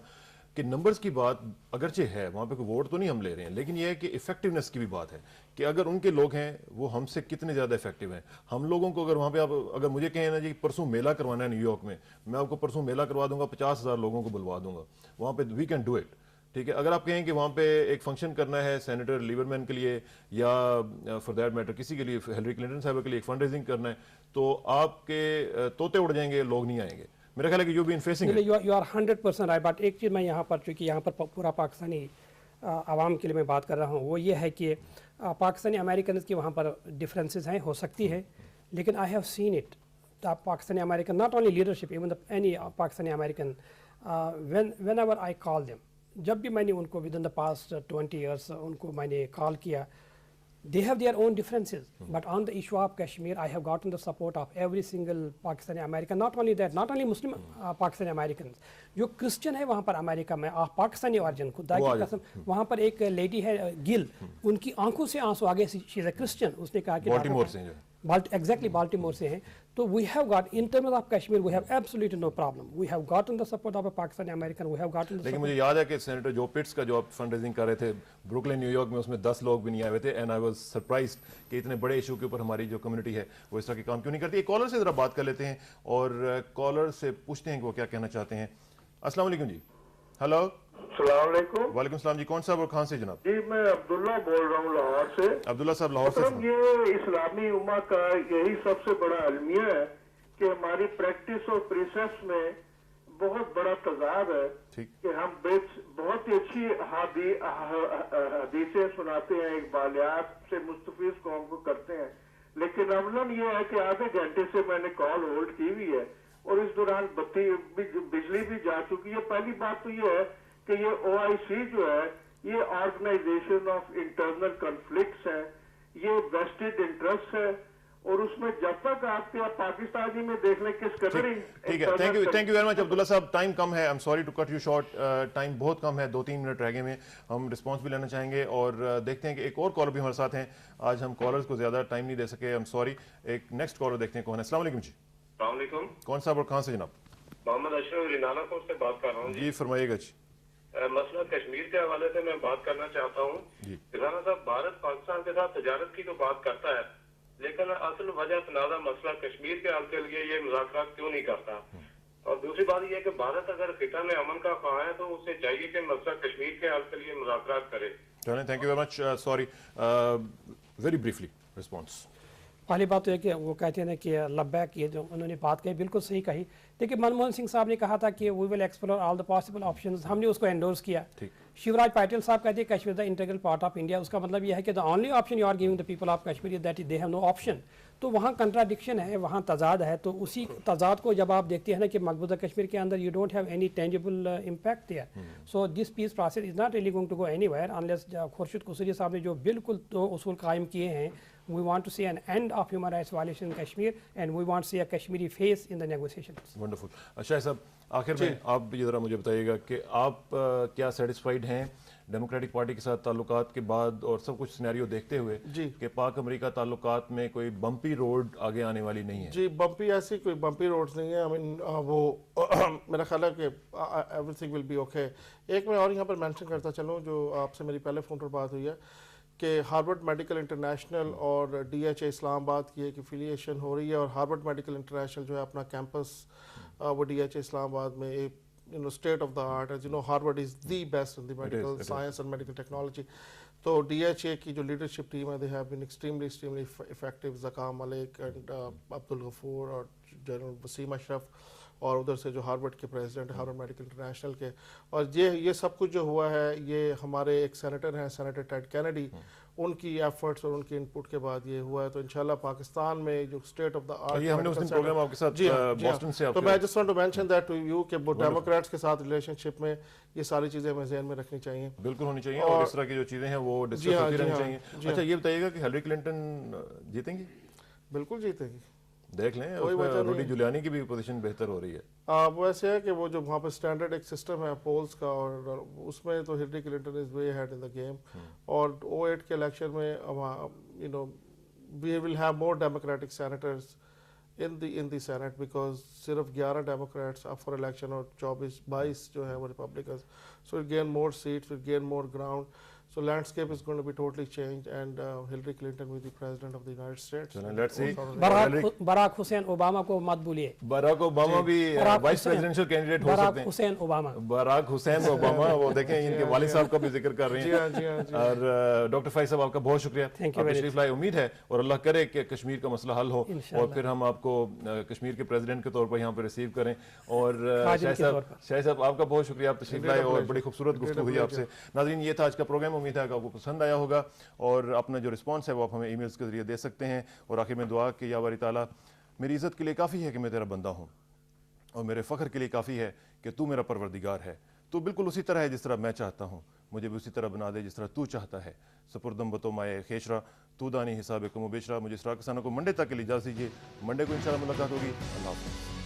कि नंबर्स की बात अगरचे है, वहाँ पे कोई वोट तो नहीं हम ले रहे हैं, लेकिन ये है कि इफेक्टिवनेस की भी बात है कि अगर उनके लोग हैं वो हमसे कितने ज़्यादा इफेक्टिव हैं। हम लोगों को अगर वहाँ पे आप अगर मुझे कहें ना जी परसों मेला करवाना है न्यूयॉर्क में, मैं आपको परसों मेला करवा दूंगा, 50,000 लोगों को बुलवा दूंगा वहाँ पे, वी कैन डू इट। ठीक है, अगर आप कहें कि वहाँ पे एक फंक्शन करना है सेनेटर लीबरमैन के लिए या फॉर दैट मैटर किसी के लिए, हिलरी क्लिंटन साहब के लिए एक फंड रेजिंग करना है, तो आपके तोते उड़ जाएंगे, लोग नहीं आएंगे। मेरा ख्याल है कि you been facing you are 100% right. But एक चीज़ मैं यहाँ पर, चूँकि यहाँ पर पूरा पाकिस्तानी आवाम के लिए मैं बात कर रहा हूँ, वो ये है कि पाकिस्तानी अमेरिकन की वहाँ पर डिफरेंसेस हैं, हो सकती है, लेकिन I have seen it the Pakistani American, not only leadership, even the any Pakistani American, whenever I call them जब भी मैंने उनको with in the past 20 years उनको मैंने कॉल किया, they have their own differences, but on the issue of Kashmir, I have gotten the support of every single Pakistani American. Not only that, not only Muslim Pakistani Americans, जो Christian है वहाँ पर America में, आप Pakistani origin, खुदा की कसम, वहाँ पर एक लेडी है गिल, उनकी आंखों से आंसू आ गए, शी इज अ क्रिश्चियन, उसने कहा कि बाल्टीमोर से हैं, एग्जैक्टली बाल्टीमोर से हैं. तो we have got in terms of Kashmir, we have absolutely no problem, we have gotten the support of a Pakistani American, we have gotten. लेकिन मुझे याद है कि सेनेटर जो पिट्स का जो आप फंड रेजिंग कर रहे थे ब्रुकलिन न्यूयॉर्क में, उसमें 10 लोग भी नहीं आए हुए थे, एंड आई वाज सरप्राइज्ड कि इतने बड़े इशू के ऊपर हमारी जो कम्युनिटी है वो इस तरह के काम क्यों नहीं करती. एक कॉलर से ज़रा बात कर लेते हैं और कॉलर से पूछते हैं कि वो क्या कहना चाहते हैं. अस्सलाम वालेकुम जी. हेलो. अस्सलाम वालेकुम. वालेकुम सलाम जी. कौन साहब और कहाँ से जनाब? जी मैं अब्दुल्ला बोल रहा हूँ लाहौर से. अब्दुल्ला साहब लाहौर से. मतलब ये इस्लामी उम्मा का यही सबसे बड़ा अलमिया है कि हमारी प्रैक्टिस और प्रिसेप्स में बहुत बड़ा तजाद है कि हम बहुत ही अच्छी हदीसें सुनाते हैं, इकबालियात से मुस्तफीज कौम को करते हैं, लेकिन अमलन ये है कि आधे घंटे से मैंने कॉल होल्ड की हुई है और इस दौरान बिजली भी जा चुकी है. पहली बात तो ये है कि ये OIC जो है ये ऑर्गेनाइजेशन ऑफ इंटरनल कॉन्फ्लिक्ट्स है, ये वेस्टेड इंटरेस्ट है और उसमें जब तक आपके पाकिस्तानी में देख लें किस कदर. ठीक है, thank you very much Abdullah साहब. टाइम कम है, I am sorry to cut you short, time बहुत कम है, 2-3 मिनट रह गए में. हम रिस्पांस भी लेना चाहेंगे और देखते हैं कि एक और कॉलर भी हमारे साथ हैं. आज हम कॉलर्स को ज्यादा टाइम नहीं दे सके, आई एम सॉरी. एक नेक्स्ट कॉलर देखते हैं कौन है. अस्सलाम वालेकुम जी. अस्सलाम वालेकुम. कौन साहब और कहाँ से जनाब? मोहम्मद अशरफ रिनाना कोट से बात कर रहा हूँ जी. फरमाइएगा जी. मसला कश्मीर के हवाले से मैं बात करना चाहता हूँ. रिनाना साहब, भारत पाकिस्तान के साथ तजारत की तो बात करता है, लेकिन असल वजह तनाज़ा मसला कश्मीर के हल के लिए ये मुज़ाकरात क्यों नहीं करता. और दूसरी बात यह है कि भारत अगर खिता में अमन का ख्वाह है तो उसे चाहिए कि मसला कश्मीर के हल के लिए मुज़ाकरात करे. Thank you very much. Sorry, very briefly response. पहली बात तो है कि वो कहते हैं ना कि लब्बैक, ये जो उन्होंने बात कही बिल्कुल सही कही. देखिए मनमोहन सिंह साहब ने कहा था कि we will explore all the possible options, हमने उसको एंडोर्स किया. शिवराज पाटिल साहब कहते हैं Kashmir the integral part of India, उसका मतलब यह है कि the only option you are giving the people of Kashmir that they have no option. तो वहाँ कंट्राडिक्शन है, वहाँ तजाद है. तो उसी तजाद को जब आप देखते हैं ना कि मकबूजा कश्मीर के अंदर you don't have any tangible impact there, so this peace process is not really going to go anywhere unless Khurshid Kasuri साहब ने जो बिल्कुल तो उसूल कायम किए हैं. We want to see an end of human rights violation in Kashmir, and we want to see a Kashmiri face in the negotiations. Wonderful. Shah साहब, आखिर में आप ये ज़रा मुझे बताइएगा कि आप क्या सेटिस्फाइड हैं डेमोक्रेटिक पार्टी के साथ ताल्लुकात के बाद और सब कुछ सिनेरियो देखते हुए कि पाक अमेरिका ताल्लुकात में कोई बम्पी रोड आगे आने वाली नहीं है? जी, बम्पी ऐसी कोई बम्पी रोड्स नहीं है. आई मीन वो मेरा ख्याल है कि एवरीथिंग विल बी ओके. एक मैं और यहाँ पर मेंशन करता चलूँ जो आपसे मेरी पहले फ़ोन पर बात हुई है कि हार्वर्ड मेडिकल इंटरनेशनल और DHA इस्लामाबाद की एक एफिलिएशन हो रही है और हार्वर्ड मेडिकल इंटरनेशनल जो है अपना कैंपस वो DHA इस्लामाबाद में एक state of the art, as you know Harvard is the best in the medical science and medical technology. तो DHA की जो लीडरशिप टीम है, they have been extremely effective. ज़काम मलिक एंड अब्दुल गफूर और जनरल वसीम अशरफ और उधर से जो हार्वर्ड के प्रेसिडेंट है हार्वर्ड मेडिकल इंटरनेशनल के. और ये सब कुछ जो हुआ है ये हमारे एक सेनेटर हैं, सेनेटर टेड कैनेडी, उनकी एफर्ट्स और उनके इनपुट के बाद ये हुआ है. तो इंशाल्लाह पाकिस्तान में जो स्टेट ऑफ द आर्ट, ये हमने उस दिन प्रोग्राम आपके साथ बॉस्टन से, तो मैं just want to mention that to you कि डेमोक्रेट्स के साथ रिलेशनशिप में ये सारी चीज़ें हमें ज़हन में रखनी चाहिए. बिल्कुल होनी चाहिए और इस तरह की जो चीज़ें हैं वो डिस्कस होती रहनी चाहिए. अच्छा ये बताइएगा कि हिलरी क्लिंटन जीतेंगी? बिल्कुल जीतेगी. देख लें, रूडी जुलियानी की भी पोजीशन बेहतर हो रही है. वो ऐसे है कि वो जो वहाँ पर स्टैंडर्ड एक सिस्टम है पोल्स का और उसमें तो Hillary Clinton is way ahead in the game. और 2008 के इलेक्शन में we will have more democratic senators in the Senate because सिर्फ 11 डेमोक्रेट्स अप फॉर इलेक्शन और 22 जो है वो Republicans. So we'll gain more seats, we'll gain more ground. So landscape is going to be totally changed, and Hillary Clinton will be president of the United States. Let's see. Barack Hussein Obama को मत भूलिए. Barack Obama भी vice presidential candidate हो सकते हैं. Barack Hussein Obama. Barack Hussein Obama, वो देखें इनके वालिद साहब का भी जिक्र कर रहे हैं. और डॉक्टर फैज साहब आपका बहुत शुक्रिया. तशरीफ लाए. उम्मीद है और अल्लाह करे कि कश्मीर का मसला हल हो और फिर हम आपको कश्मीर के प्रेसिडेंट के तौर पर यहाँ पर रिसीव करें. और शाह साहब आपका बहुत शुक्रिया, आप तशरीफ लाए और बड़ी खूबसूरत गुफ्तगू हुई आपसे. नाज़रीन, ये था आज का प्रोग्राम. उम्मीद है कि आपको पसंद आया होगा और अपना जो रिस्पांस है वो आप हमें ईमेल्स के जरिए दे सकते हैं. और आखिर में दुआ कि या बारी ताला मेरी इज़्ज़त के लिए काफ़ी है कि मैं तेरा बंदा हूँ और मेरे फ़ख्र के लिए काफ़ी है कि तू मेरा परवरदिगार है. تو بالکل اسی طرح ہے جس طرح میں چاہتا ہوں، مجھے بھی اسی طرح بنا دے جس طرح تو چاہتا ہے۔ سپردم بتو مائے خیشرا تو دانی حساب کم و بیشرا۔ مجھے اسرار کسانوں کو منڈے تک کے لیے اجازت دیجیے، منڈے کو انشاءاللہ ملاقات ہوگی۔ اللہ حافظ۔